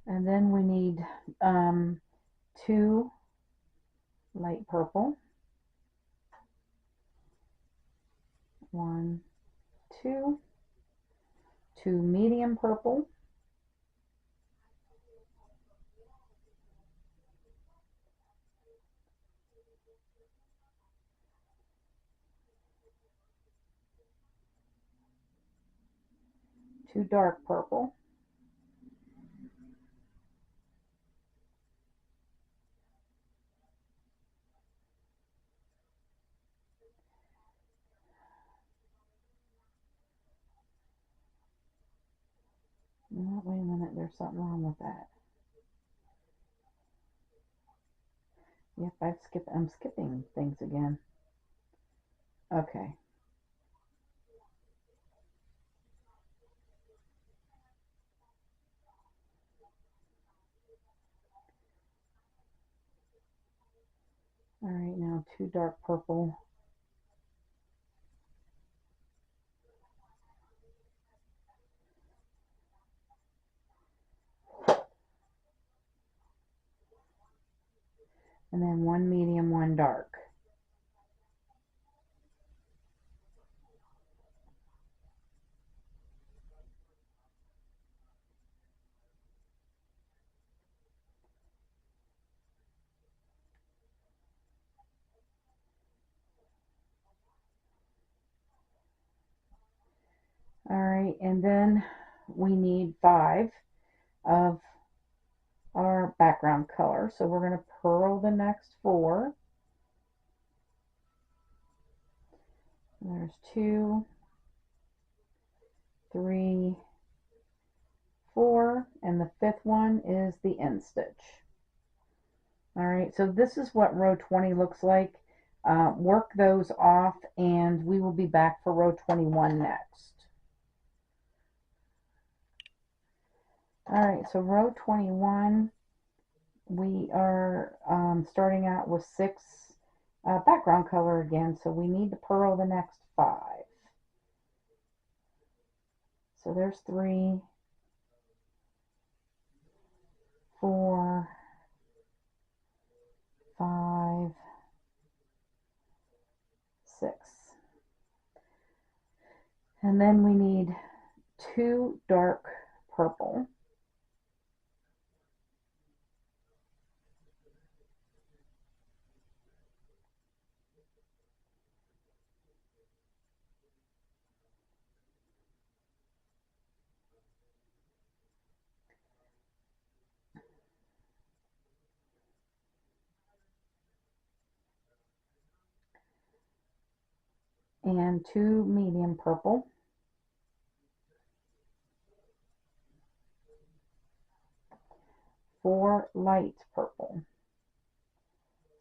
And then we need 2 light purple. 1, 2, 2 medium purple, 2 dark purple, no, wait a minute, there's something wrong with that. Yep, I'm skipping things again. Okay. All right, now 2 dark purple. And then 1 medium, 1 dark. All right, and then we need 5 of our background color. So we're going to purl the next 4. There's 2, 3, 4, and the 5th one is the end stitch. All right, so this is what row 20 looks like. Work those off, and we will be back for row 21 next. All right, so row 21, we are starting out with 6 background color again, so we need to purl the next 5. So there's 3, 4, 5, 6. And then we need 2 dark purple. And 2 medium purple. Four light purple.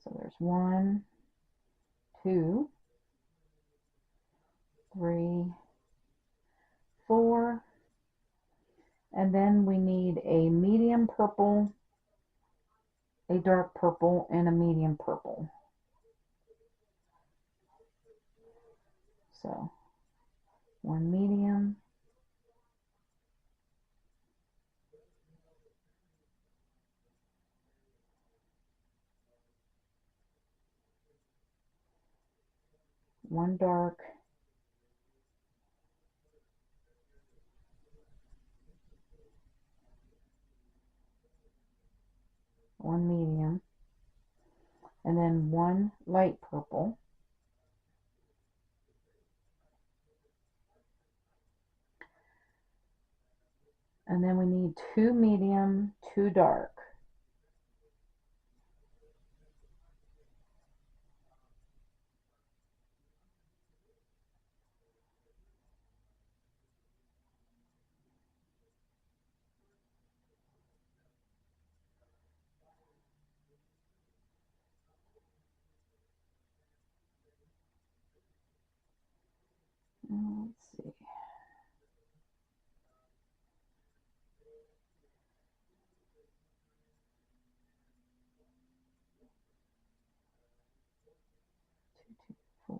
So there's 1, 2, 3, 4, and then we need a medium purple, a dark purple, and a medium purple. So 1 medium, 1 dark, 1 medium, and then 1 light purple. And then we need 2 medium, 2 dark. Let's see. Two, four,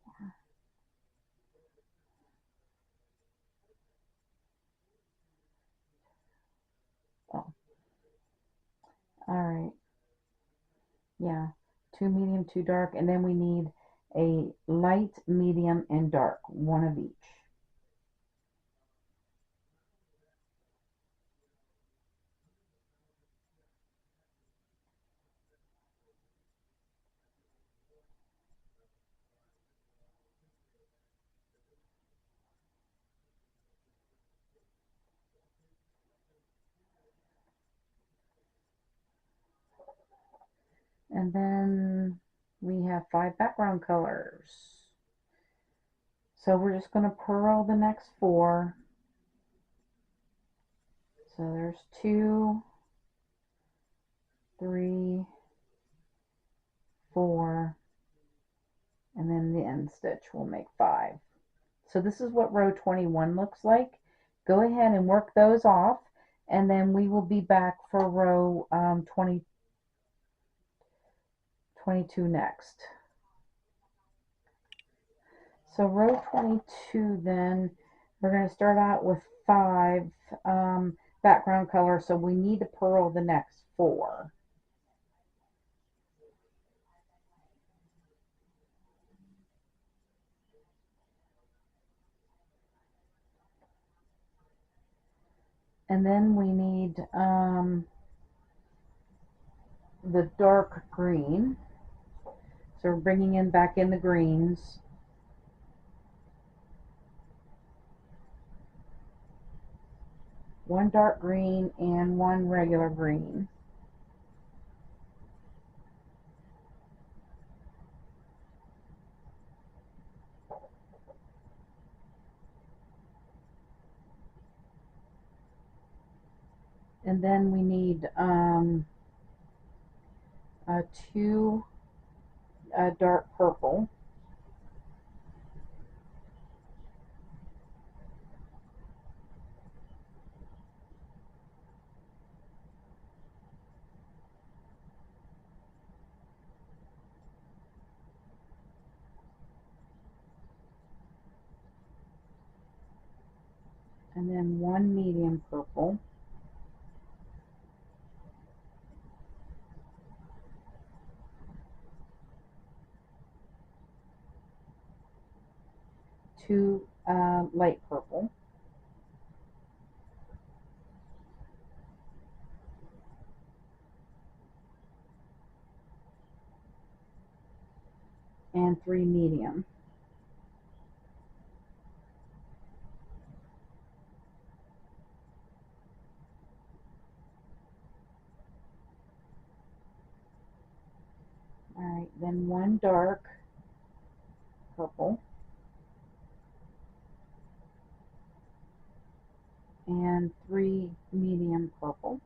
four. Oh, all right. Yeah, two medium, two dark, and then we need a light, medium, and dark, one of each. And then we have 5 background colors. So we're just going to purl the next 4. So there's 2, 3, 4, and then the end stitch will make 5. So this is what row 21 looks like. Go ahead and work those off, and then we will be back for row 22 next. So row 22 then, we're going to start out with 5 background colors, so we need to purl the next 4. And then we need the dark green. So we're bringing in back in the greens. One dark green and one regular green. And then we need 2 dark purple. And then 1 medium purple. Two light purple. And 3 medium. Alright, then 1 dark purple. And 3 medium purple.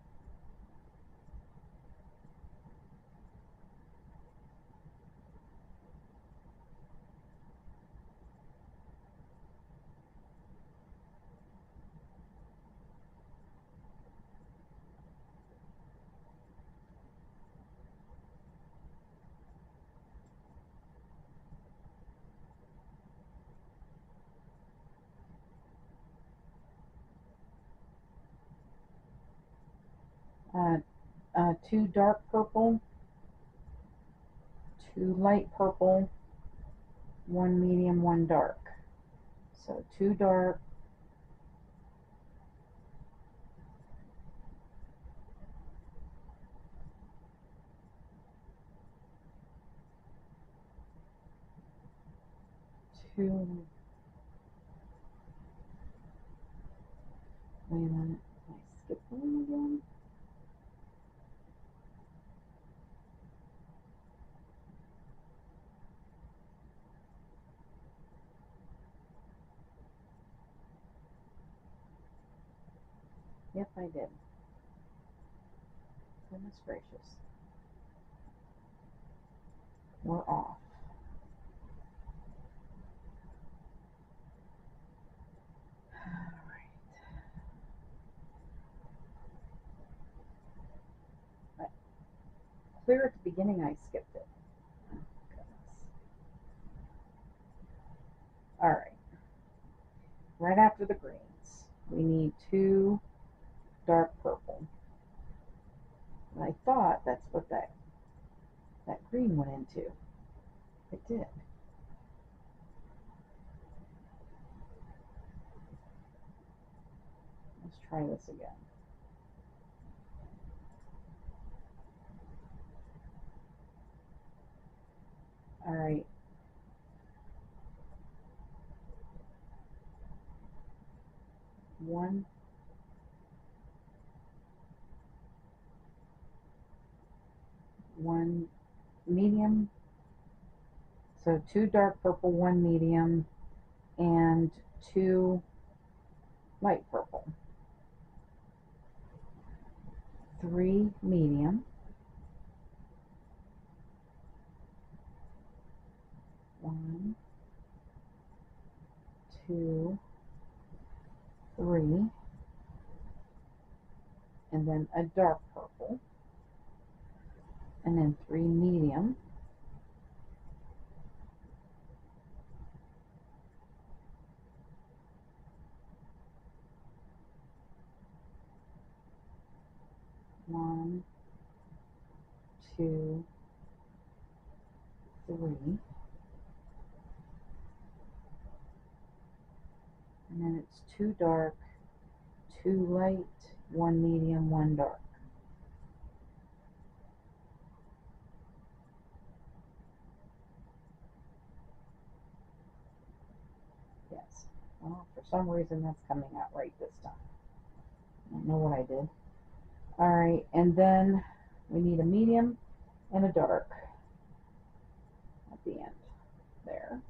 Uh, 2 dark purple, 2 light purple, 1 medium, 1 dark. So 2 dark, 2. Wait a minute, I skipped one again. Yep, I did. Goodness gracious. We're off. clear at the beginning, I skipped it. Oh, goodness. All right. Right after the greens, we need 2 dark purple. And I thought that's what that green went into. It did. Let's try this again. All right. One medium. So 2 dark purple, 1 medium, and 2 light purple. 3 medium. 1, 2, 3, and then a dark purple, and then 3 medium. 1, 2, 3, and then it's 2 dark, 2 light, 1 medium, 1 dark. Yes. Well, for some reason that's coming out right this time. I don't know what I did. All right, and then we need a medium and a dark at the end there.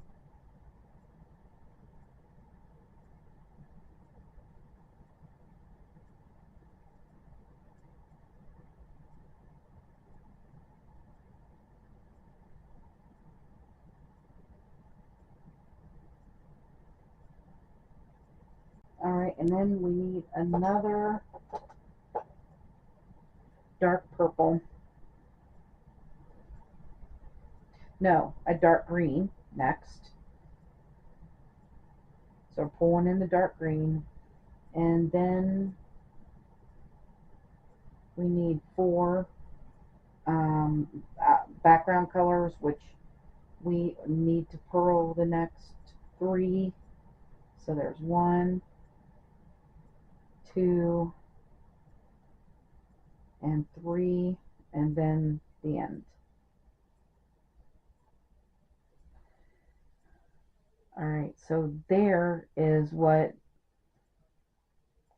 All right, and then we need another dark purple. No, a dark green next. So pull one in the dark green, and then we need 4 background colors, which we need to purl the next 3. So there's 1, 2, and 3, and then the end. All right, so there is what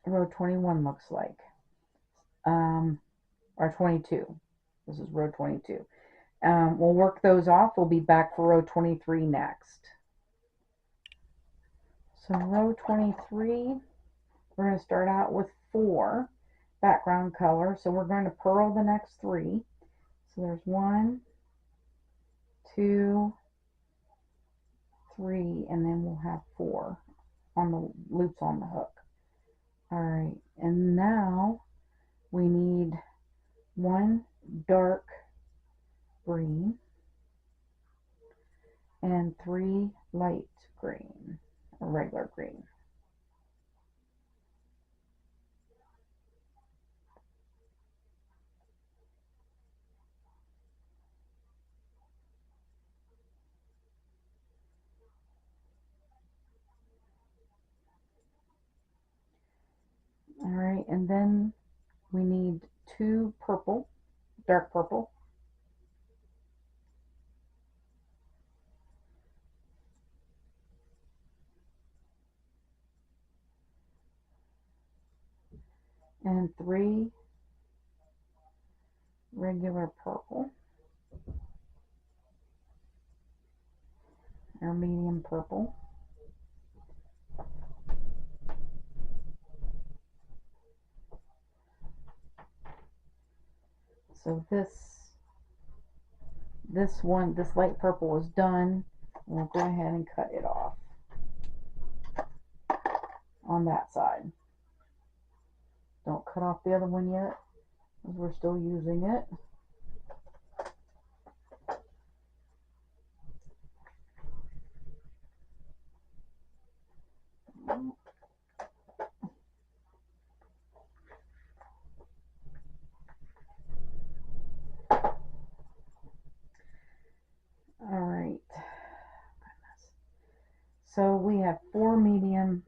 row 21 looks like. Or 22. This is row 22. We'll work those off. We'll be back for row 23 next. So row 23, we're going to start out with 4 background colors. So we're going to purl the next 3. So there's 1, 2, 3, and then we'll have 4 on the loops on the hook. All right, and now we need 1 dark green and 3 light green, or regular green. All right, and then we need 2 purple, dark purple, and 3 regular purple, or medium purple. So this light purple is done. We'll go ahead and cut it off on that side. Don't cut off the other one yet, because we're still using it. So we have 4 medium,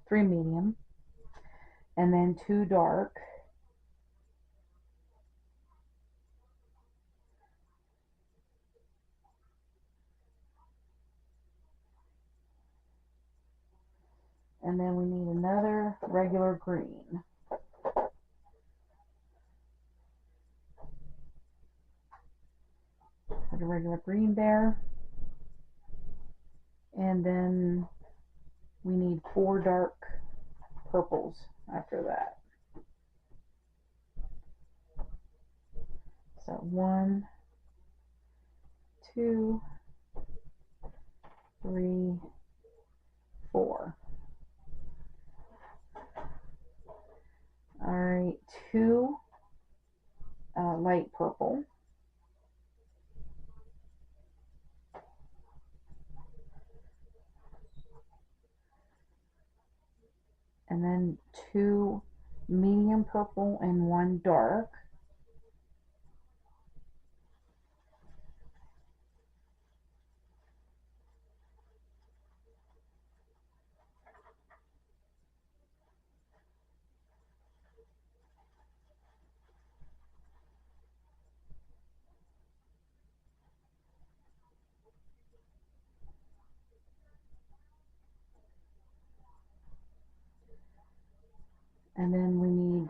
3 medium, and then 2 dark. And then we need another regular green. Put a regular green there. And then we need 4 dark purples after that. So 1, 2, 3, 4. All right, 2 light purple. And then 2 medium purple and 1 dark. And then we need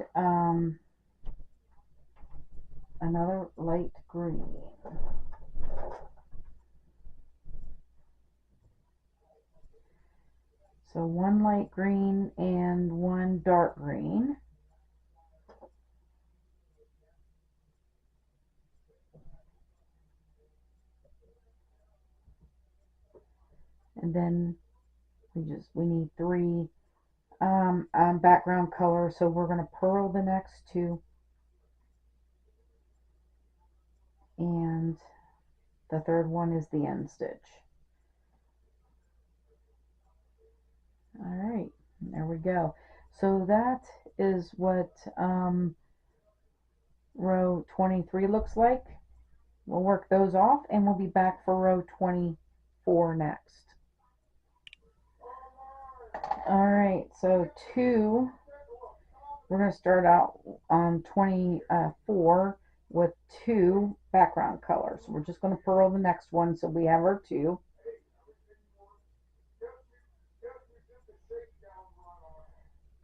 another light green. So 1 light green and 1 dark green. And then we need 3 background color. So we're going to purl the next 2. And the third one is the end stitch. All right, there we go. So that is what row 23 looks like. We'll work those off and we'll be back for row 24 next. All right, so 2, we're going to start out on 24 with 2 background colors. We're just going to purl the next one, so we have our 2.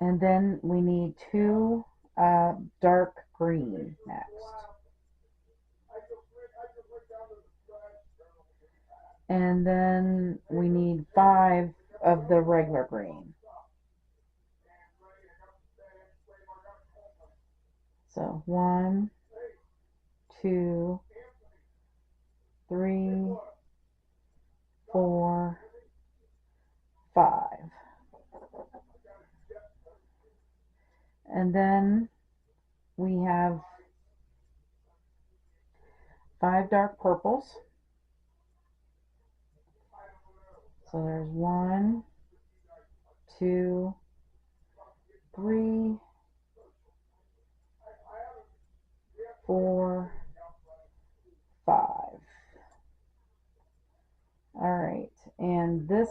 And then we need 2 dark green next. And then we need 5 of the regular green. So 1, 2, 3, 4, 5. And then we have 5 dark purples. So there's 1, 2, 3, 4, 5. All right, and this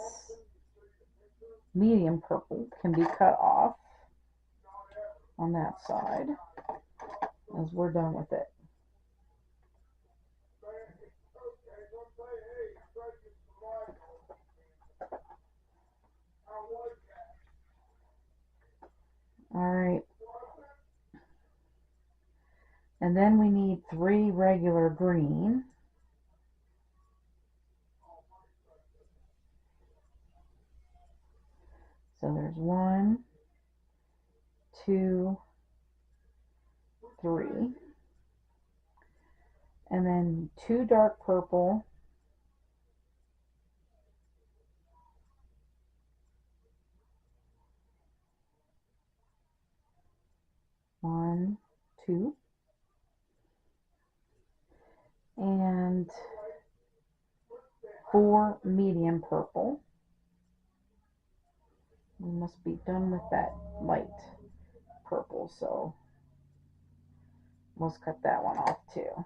medium purple can be cut off on that side as we're done with it. All right. And then we need 3 regular green. So there's 1, 2, 3. And then 2 dark purple. One, 2. And 4 medium purple. We must be done with that light purple, so let's cut that one off too.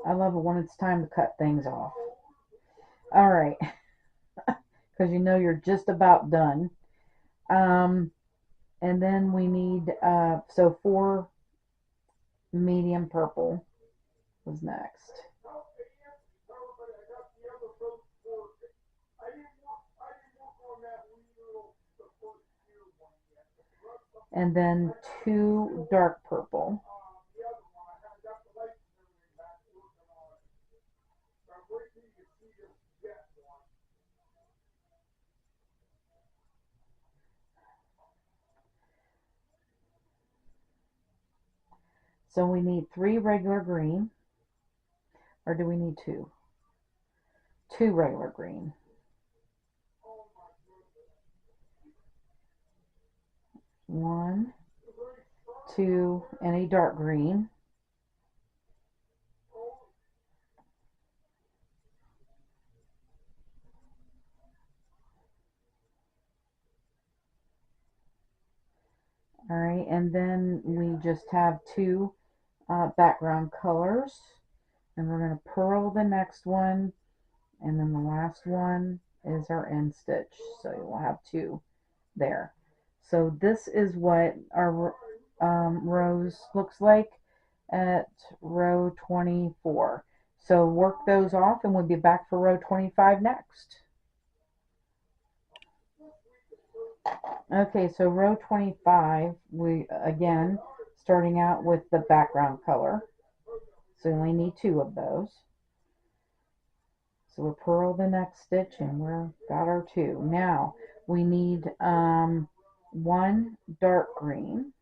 I love it when it's time to cut things off. All right, because you know you're just about done. Um, and then we need, so 4 medium purple was next. And then 2 dark purple. So we need 3 regular green, or do we need 2? 2 regular green. 1, 2, and a dark green. All right, and then we just have 2 background colors, and we're going to purl the next one, and then the last one is our end stitch, so we'll have 2 there. So this is what our rows looks like at row 24. So work those off and we'll be back for row 25 next. Okay, so row 25, we again starting out with the background color. So we only need 2 of those. So we'll purl the next stitch and we've got our 2. Now we need 1 dark green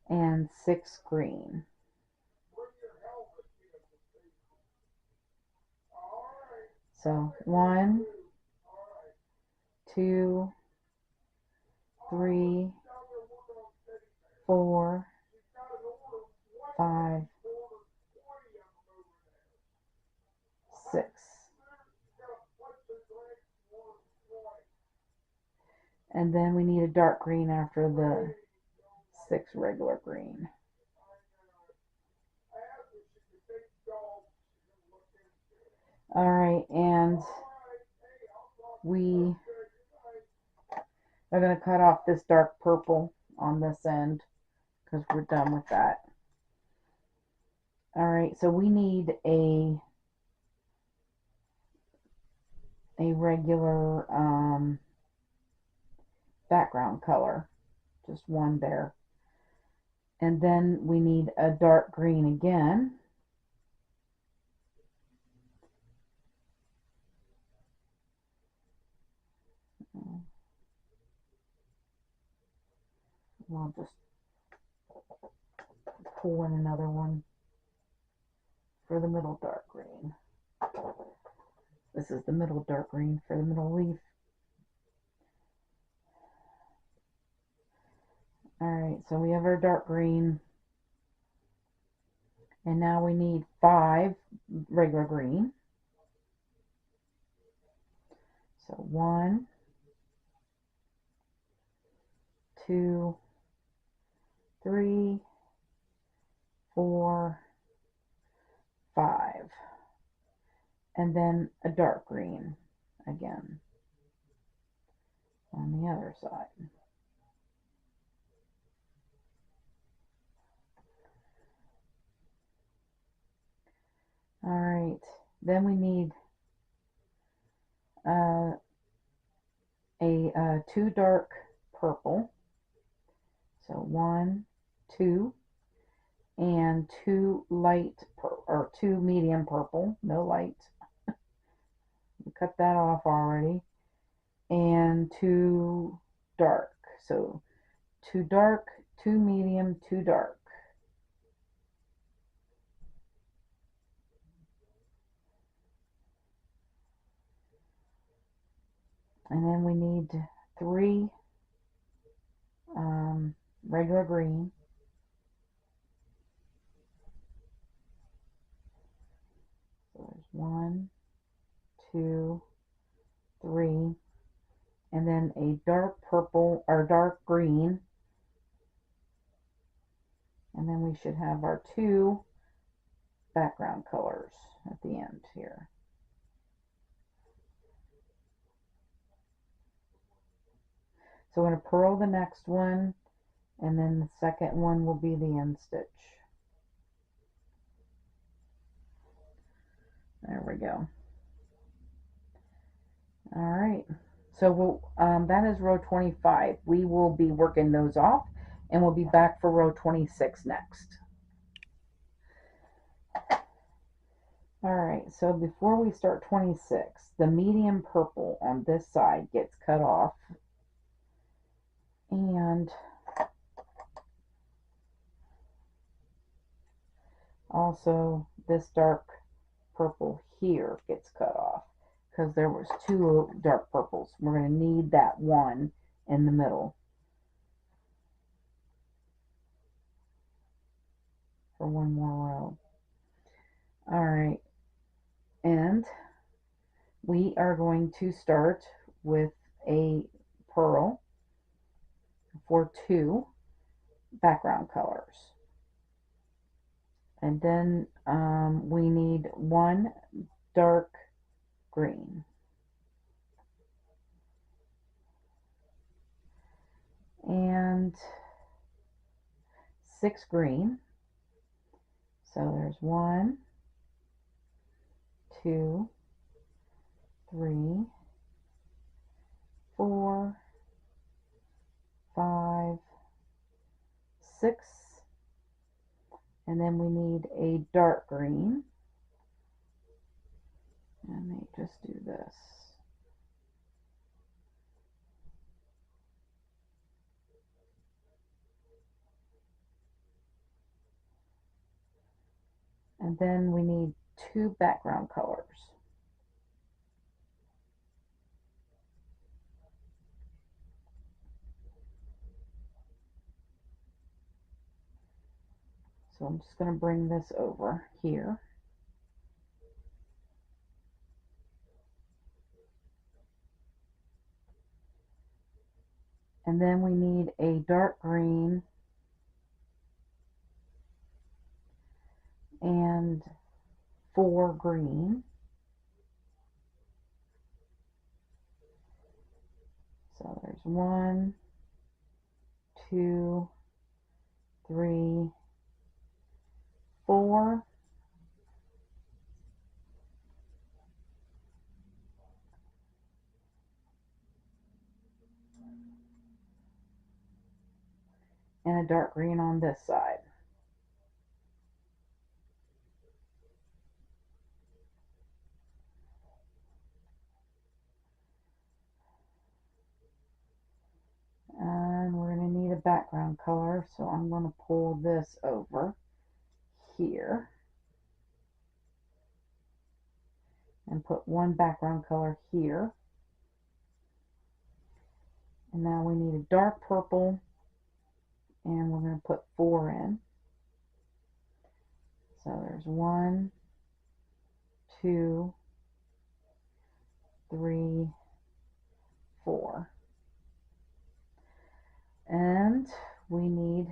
and 6 green. So 1, 2, 3, 4, 5, 6. And then we need a dark green after the 6 regular green. All right, and we are going to cut off this dark purple on this end because we're done with that. All right, so we need a regular background color, just 1 there. And then we need a dark green again. I'll just pull in another one for the middle dark green. This is the middle dark green for the middle leaf. Alright, so we have our dark green. And now we need 5 regular green. So 1, 2, 3, 4, 5. And then a dark green again on the other side. All right, then we need a 2 dark purple. So 1, 2, and 2 light or 2 medium purple, no light. We cut that off already. And 2 dark. So 2 dark, 2 medium, 2 dark. And then we need 3 regular green. So there's 1, 2, 3, and then a dark purple or dark green. And then we should have our 2 background colors at the end here. So I'm going to purl the next one, and then the second one will be the end stitch. There we go. All right. So that is row 25. We will be working those off, and we'll be back for row 26 next. All right, so before we start 26, the medium purple on this side gets cut off, and also this dark purple here gets cut off because there was two dark purples. We're going to need that one in the middle for one more row. All right, and we are going to start with a purl for 2 background colors. And then we need 1 dark green. And 6 green. So there's 1, 2, 3, 4, 5, 6, and then we need a dark green. Let me just do this. And then we need 2 background colors. So I'm just going to bring this over here. And then we need a dark green and 4 green. So there's 1, 2, 3, 4. And a dark green on this side. And we're going to need a background color, so I'm going to pull this over here and put 1 background color here. And now we need a dark purple, and we're going to put 4 in. So there's 1, 2, 3, 4. And we need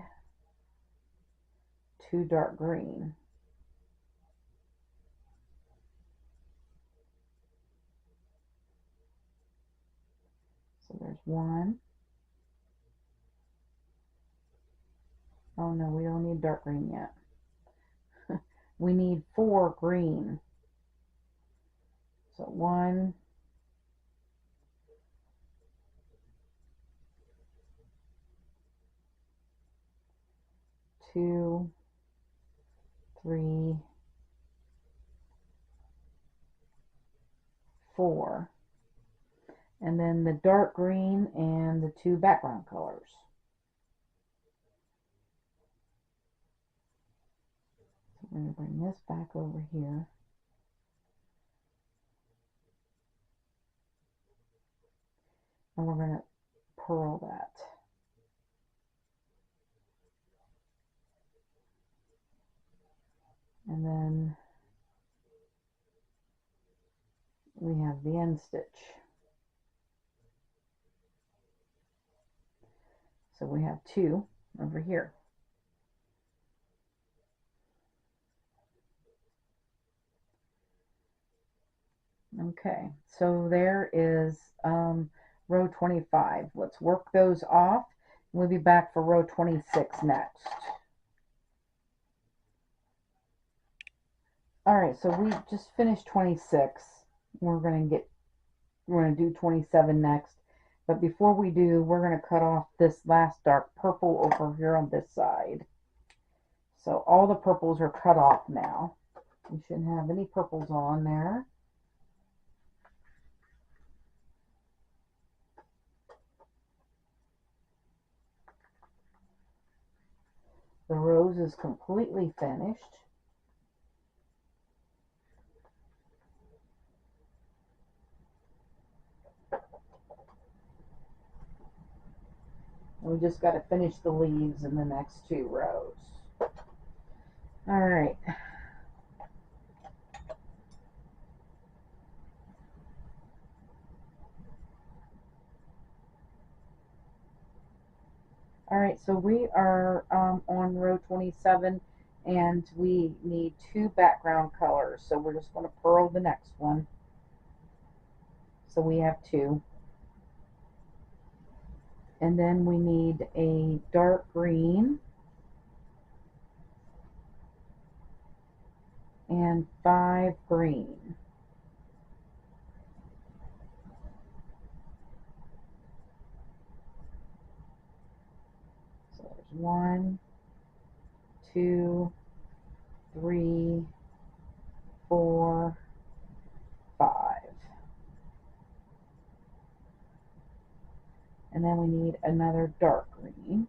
2 dark green. So there's 1. Oh no, we don't need dark green yet. We need 4 green. So 1, 2, 3, 4. And then the dark green and the 2 background colors. So we're going to bring this back over here. And we're going to purl that. And then we have the end stitch. So we have 2 over here. Okay, so there is row 25. Let's work those off. We'll be back for row 26 next. Alright, so we just finished 26. We're going to do 27 next. But before we do, we're going to cut off this last dark purple over here on this side. So all the purples are cut off now. We shouldn't have any purples on there. The rose is completely finished. We just got to finish the leaves in the next two rows. All right. All right, so we are on row 27, and we need two background colors. So we're just going to purl the next one. So we have two. And then we need a dark green and 5 green. So there's 1, 2, 3, 4, 5. And then we need another dark green.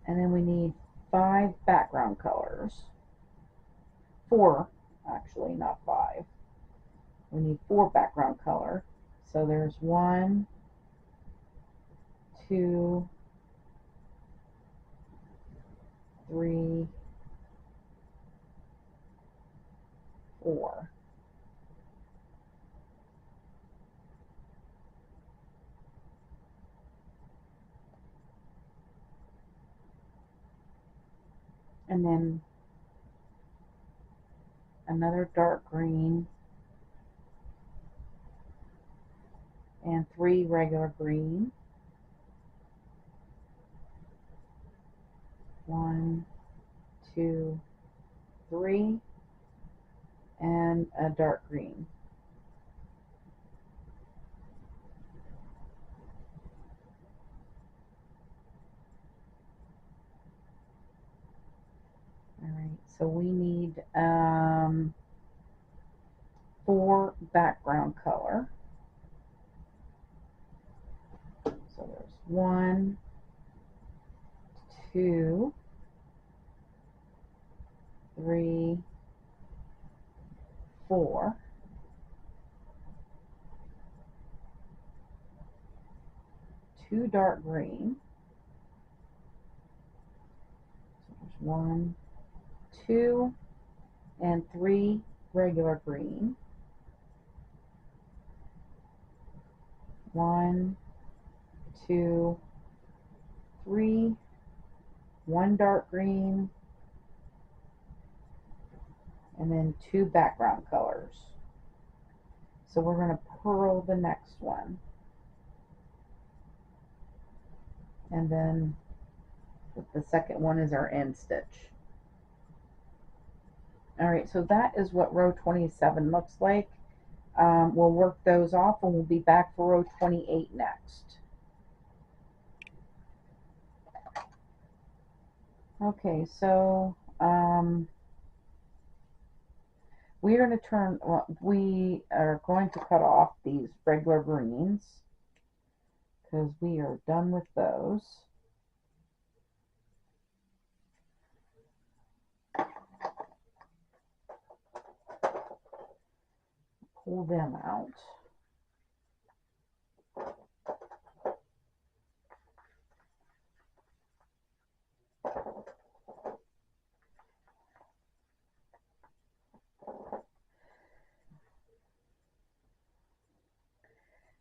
And then we need 5 background colors. 4, actually, not 5. We need 4 background color. So there's 1, 2, 3, 4. And then another dark green and 3 regular green. 1, 2, 3, and a dark green. All right, so we need 4 background color. So there's 1, 2, 3, 4. Two dark green. So there's 1, 2, and 3 regular green. 1, 2, 3, 1 dark green, and then 2 background colors. So we're going to purl the next one. And then the second one is our end stitch. All right, so that is what row 27 looks like. We'll work those off and we'll be back for row 28 next. Okay, so we are going to cut off these regular greens because we are done with those. Pull them out.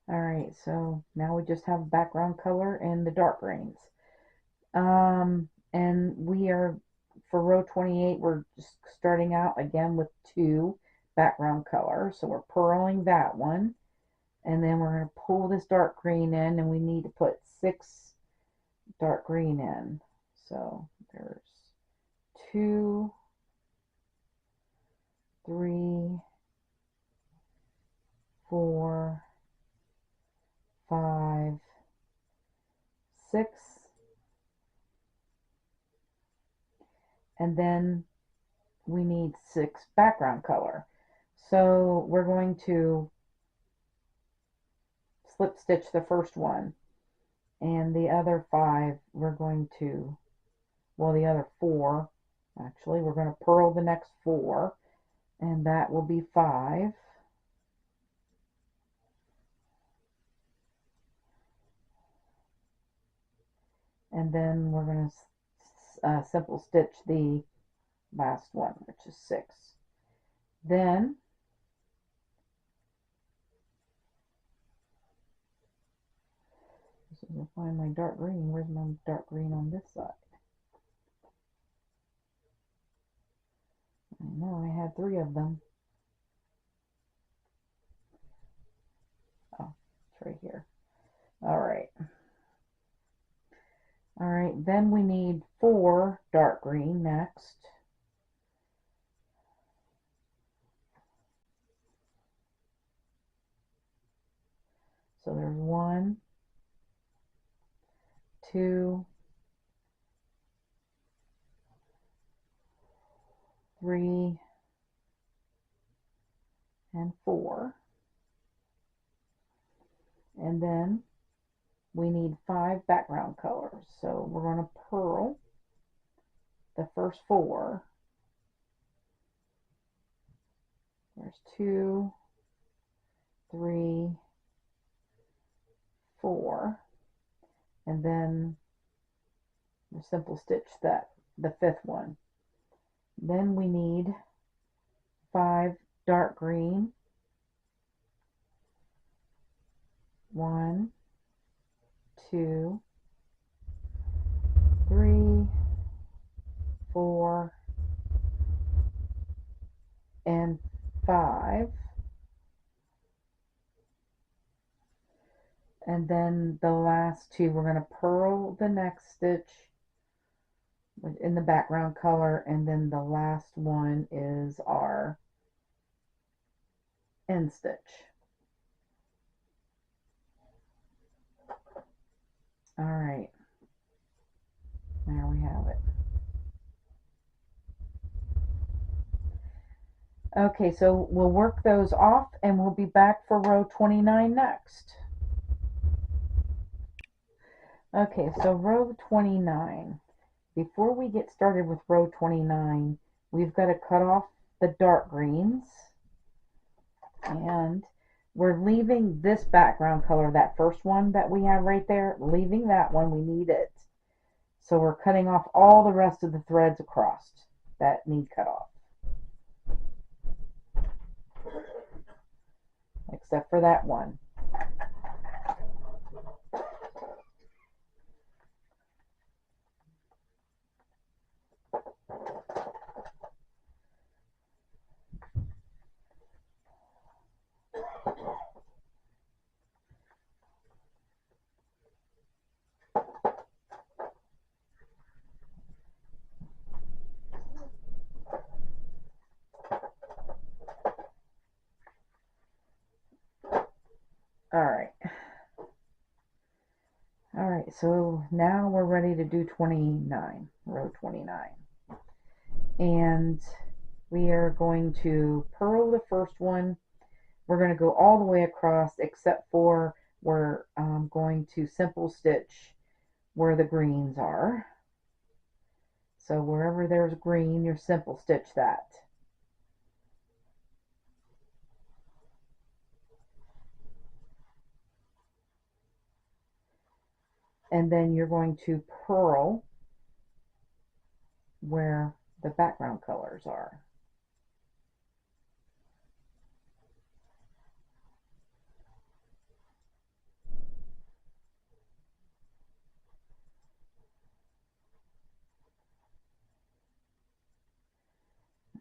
Alright, so now we just have background color and the dark greens. And we are, for row 28, we're just starting out again with 2 background color. So we're purling that one. And then we're going to pull this dark green in, and we need to put 6 dark green in. So there's 2, 3, 4, 5, 6, and then we need 6 background color. So we're going to slip stitch the first one, and the other 5 we're going to, well, the other 4 actually, we're going to purl the next 4, and that will be 5. And then we're going to simple stitch the last one, which is 6. Then this is to find my dark green. Where's my dark green on this side? I know I had 3 of them. Oh, it's right here. All right. All right, then we need 4 dark green next. So there's 1, 2, 3, and 4. And then we need 5 background colors. So we're going to purl the first 4. There's 2, 3, 4, and then we'll simple stitch that, the 5th one. Then we need 5 dark green. 1, 2, 3, 4, and 5. And then the last 2, we're going to purl the next stitch in the background color, and then the last one is our end stitch. All right, there we have it. Okay, so we'll work those off and we'll be back for row 29 next. Okay, so row 29. Before we get started with row 29, we've got to cut off the dark greens, and we're leaving this background color, that first one that we have right there, leaving that one, we need it. So we're cutting off all the rest of the threads across that need cut off, except for that one. All right, so now we're ready to do 29, row 29. And we are going to purl the first one. We're going to go all the way across except for we're going to simple stitch where the greens are. So wherever there's green, you simple stitch that. And then you're going to purl where the background colors are.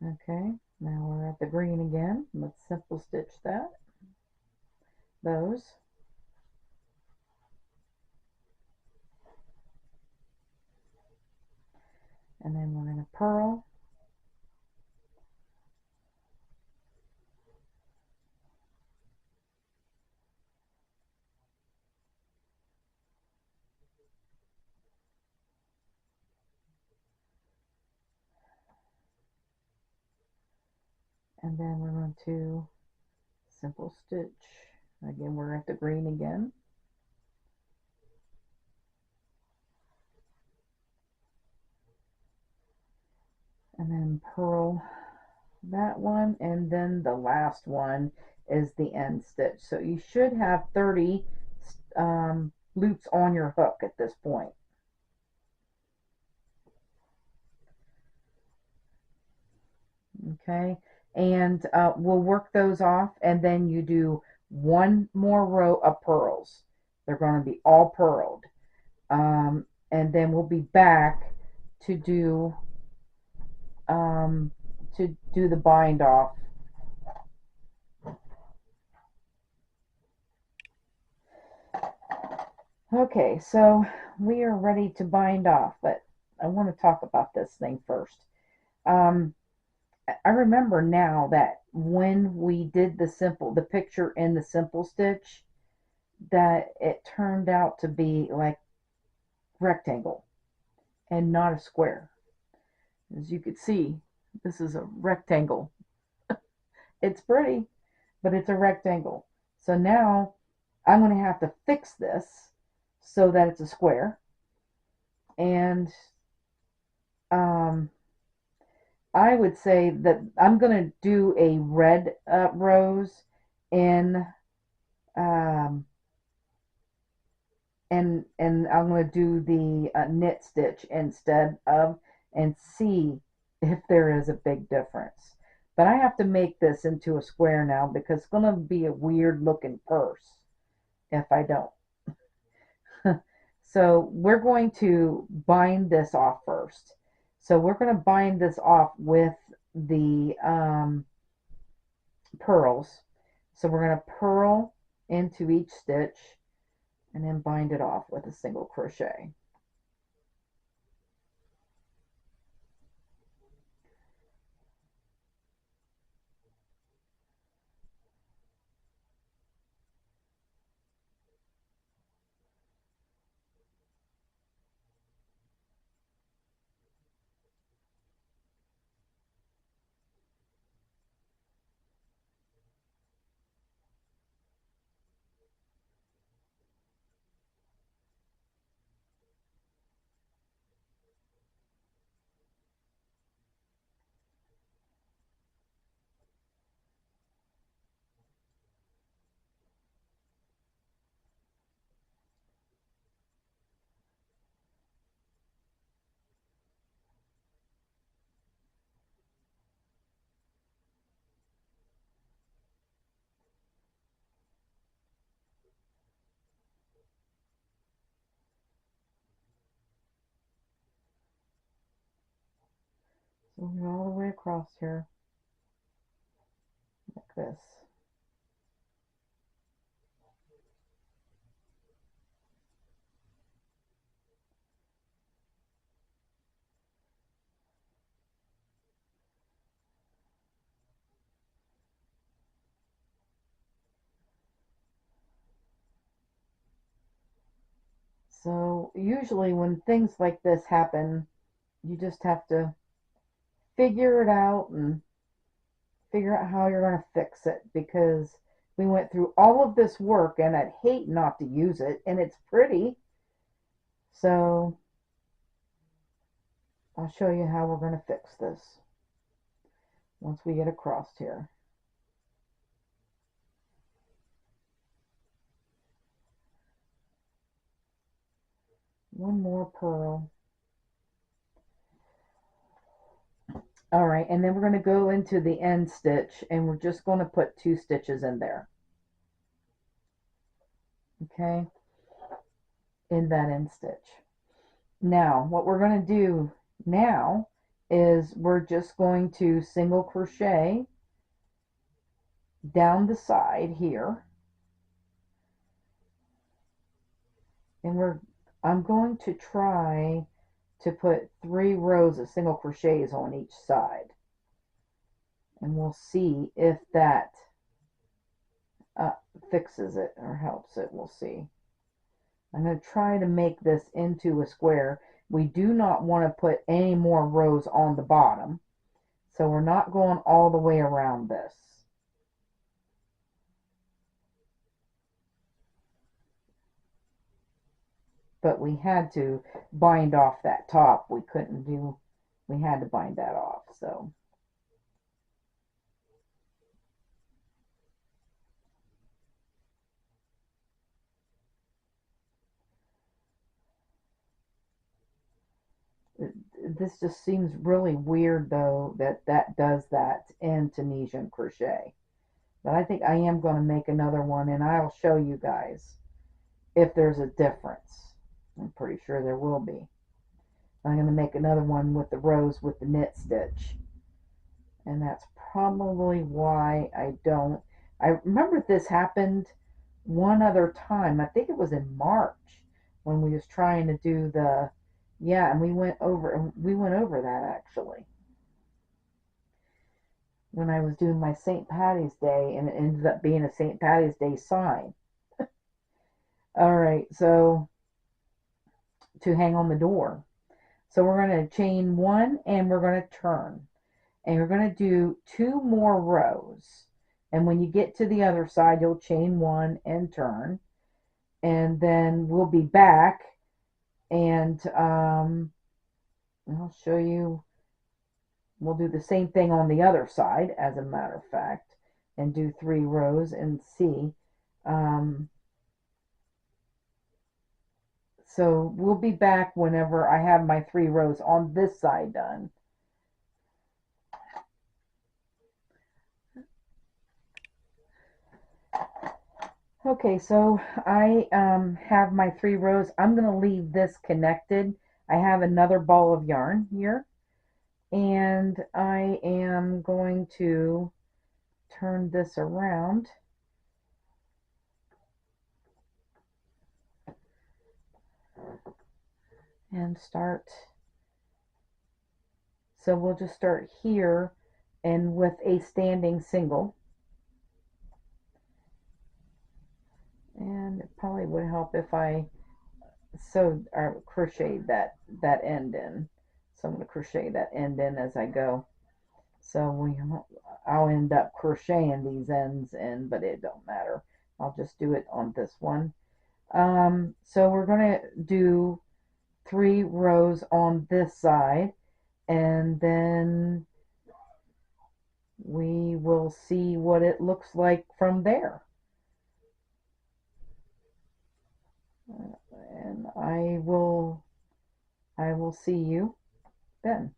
Okay, now we're at the green again. Let's simple stitch those. And then we're going to purl. And then we're going to simple stitch. Again, we're at the green again. And then purl that one, and then the last one is the end stitch. So you should have 30 loops on your hook at this point. Okay, and we'll work those off, and then you do one more row of purls. They're going to be all purled, and then we'll be back to do the bind off. Okay, so we are ready to bind off, but I want to talk about this thing first. I remember now that when we did the picture in the simple stitch, that it turned out to be like rectangle and not a square. As you can see, this is a rectangle. It's pretty, but it's a rectangle. So now I'm going to have to fix this so that it's a square. And I would say that I'm going to do a red rose in and I'm going to do the knit stitch instead of, and see if there is a big difference. But I have to make this into a square now because it's going to be a weird looking purse if I don't. So we're going to bind this off first. So we're going to bind this off with the purls. So we're going to purl into each stitch and then bind it off with a single crochet. So we're all the way across here like this. So usually when things like this happen, you just have to figure it out and figure out how you're going to fix it, because we went through all of this work and I'd hate not to use it, and it's pretty. So I'll show you how we're going to fix this once we get across here. One more purl. All right, and then we're going to go into the end stitch and we're just going to put 2 stitches in there. Okay, in that end stitch. Now, what we're going to do now is we're just going to single crochet down the side here, and I'm going to try to put 3 rows of single crochets on each side, and we'll see if that fixes it or helps it. We'll see. I'm going to try to make this into a square. We do not want to put any more rows on the bottom, so we're not going all the way around this. But we had to bind off that top. We had to bind that off. So this just seems really weird though that does that in Tunisian crochet. But I think I am going to make another one, and I'll show you guys if there's a difference. I'm pretty sure there will be. I'm going to make another one with the rows with the knit stitch. And that's probably why I don't. I remember this happened one other time. I think it was in March when we was trying to do the, yeah, and we went over that actually. When I was doing my St. Patty's Day, and it ended up being a St. Patty's Day sign. All right, so to hang on the door. So we're going to chain 1 and we're going to turn. And you're going to do 2 more rows. And when you get to the other side, you'll chain 1 and turn. And then we'll be back, and I'll show you. We'll do the same thing on the other side, as a matter of fact, and do 3 rows and see. So we'll be back whenever I have my 3 rows on this side done. Okay, so I have my 3 rows. I'm going to leave this connected. I have another ball of yarn here, and I am going to turn this around and start. So we'll just start here and with a standing single. And it probably would help if I sewed or crocheted that end in. So I'm going to crochet that end in as I go. So I'll end up crocheting these ends in, but it don't matter. I'll just do it on this one. So we're going to do 3 rows on this side, and then we will see what it looks like from there. And I will see you then.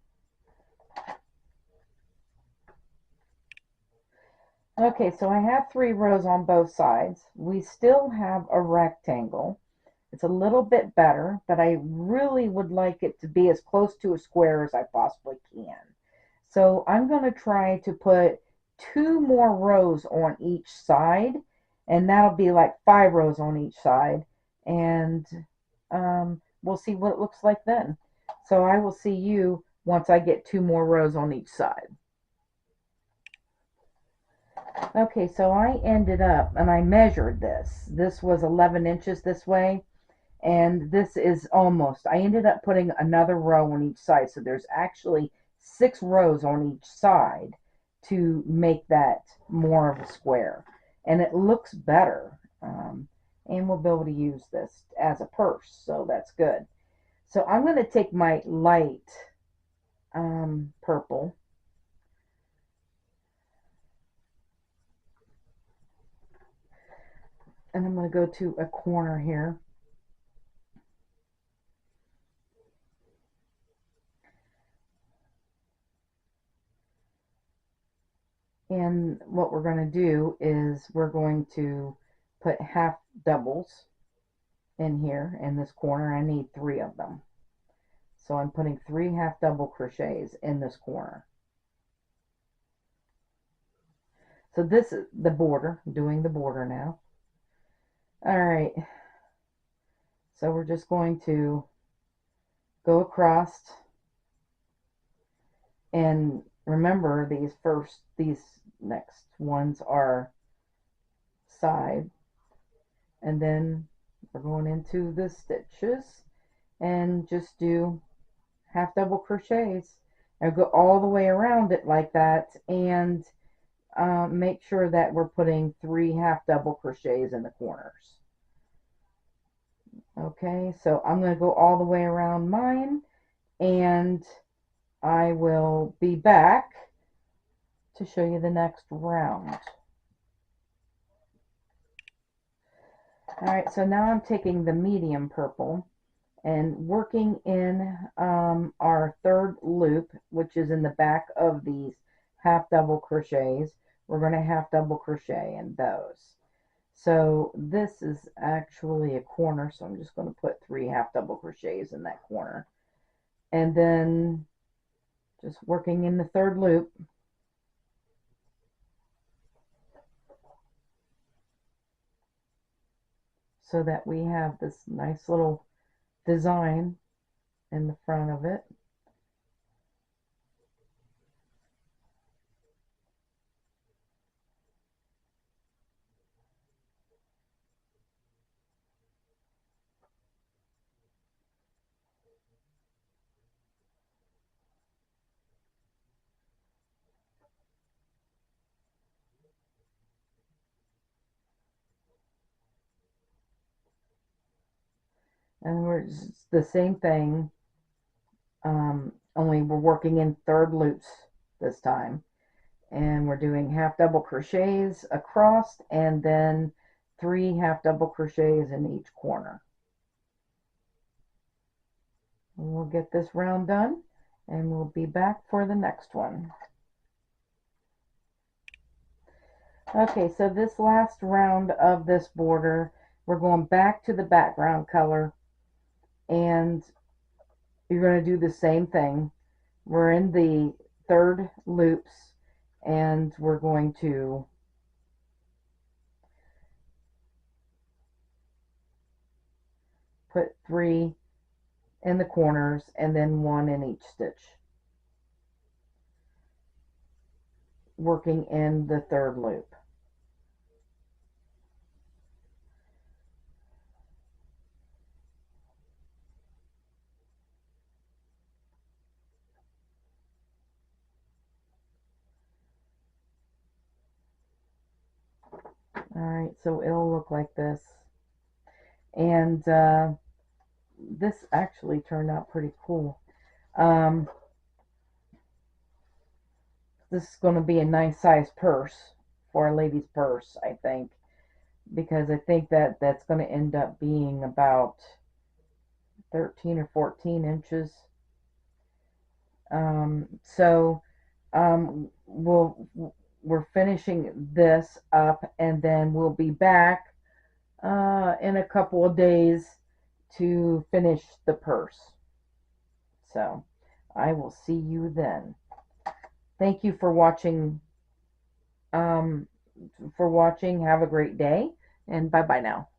Okay, so I have 3 rows on both sides. We still have a rectangle. It's a little bit better, but I really would like it to be as close to a square as I possibly can. So I'm going to try to put 2 more rows on each side, and that'll be like 5 rows on each side, and we'll see what it looks like then. So I will see you once I get 2 more rows on each side. Okay, so I ended up, and I measured this. This was 11 inches this way, and this is almost. I ended up putting another row on each side, so there's actually 6 rows on each side to make that more of a square, and it looks better. And we'll be able to use this as a purse, so that's good. So I'm going to take my light purple, and I'm going to go to a corner here. And what we're going to do is we're going to put half doubles in here in this corner. I need 3 of them. So I'm putting 3 half double crochets in this corner. So this is the border, I'm doing the border now. All right, so we're just going to go across, and remember these next ones are side, and then we're going into the stitches and just do half double crochets and go all the way around it like that, and make sure that we're putting 3 half double crochets in the corners. Okay, so I'm going to go all the way around mine, and I will be back to show you the next round. Alright, so now I'm taking the medium purple and working in our third loop, which is in the back of these half double crochets. We're going to half double crochet in those. So this is actually a corner, so I'm just going to put 3 half double crochets in that corner. And then just working in the third loop. So that we have this nice little design in the front of it. And we're just the same thing, only we're working in third loops this time. And we're doing half double crochets across, and then 3 half double crochets in each corner. And we'll get this round done, and we'll be back for the next one. Okay, so this last round of this border, we're going back to the background color, and you're going to do the same thing. We're in the third loops, and we're going to put 3 in the corners and then 1 in each stitch, working in the third loop. Alright, so it'll look like this. And this actually turned out pretty cool. This is going to be a nice size purse for a lady's purse, I think, because I think that that's going to end up being about 13 or 14 inches. So we're finishing this up, and then we'll be back in a couple of days to finish the purse. So I will see you then. Thank you for watching. Have a great day, and bye bye now.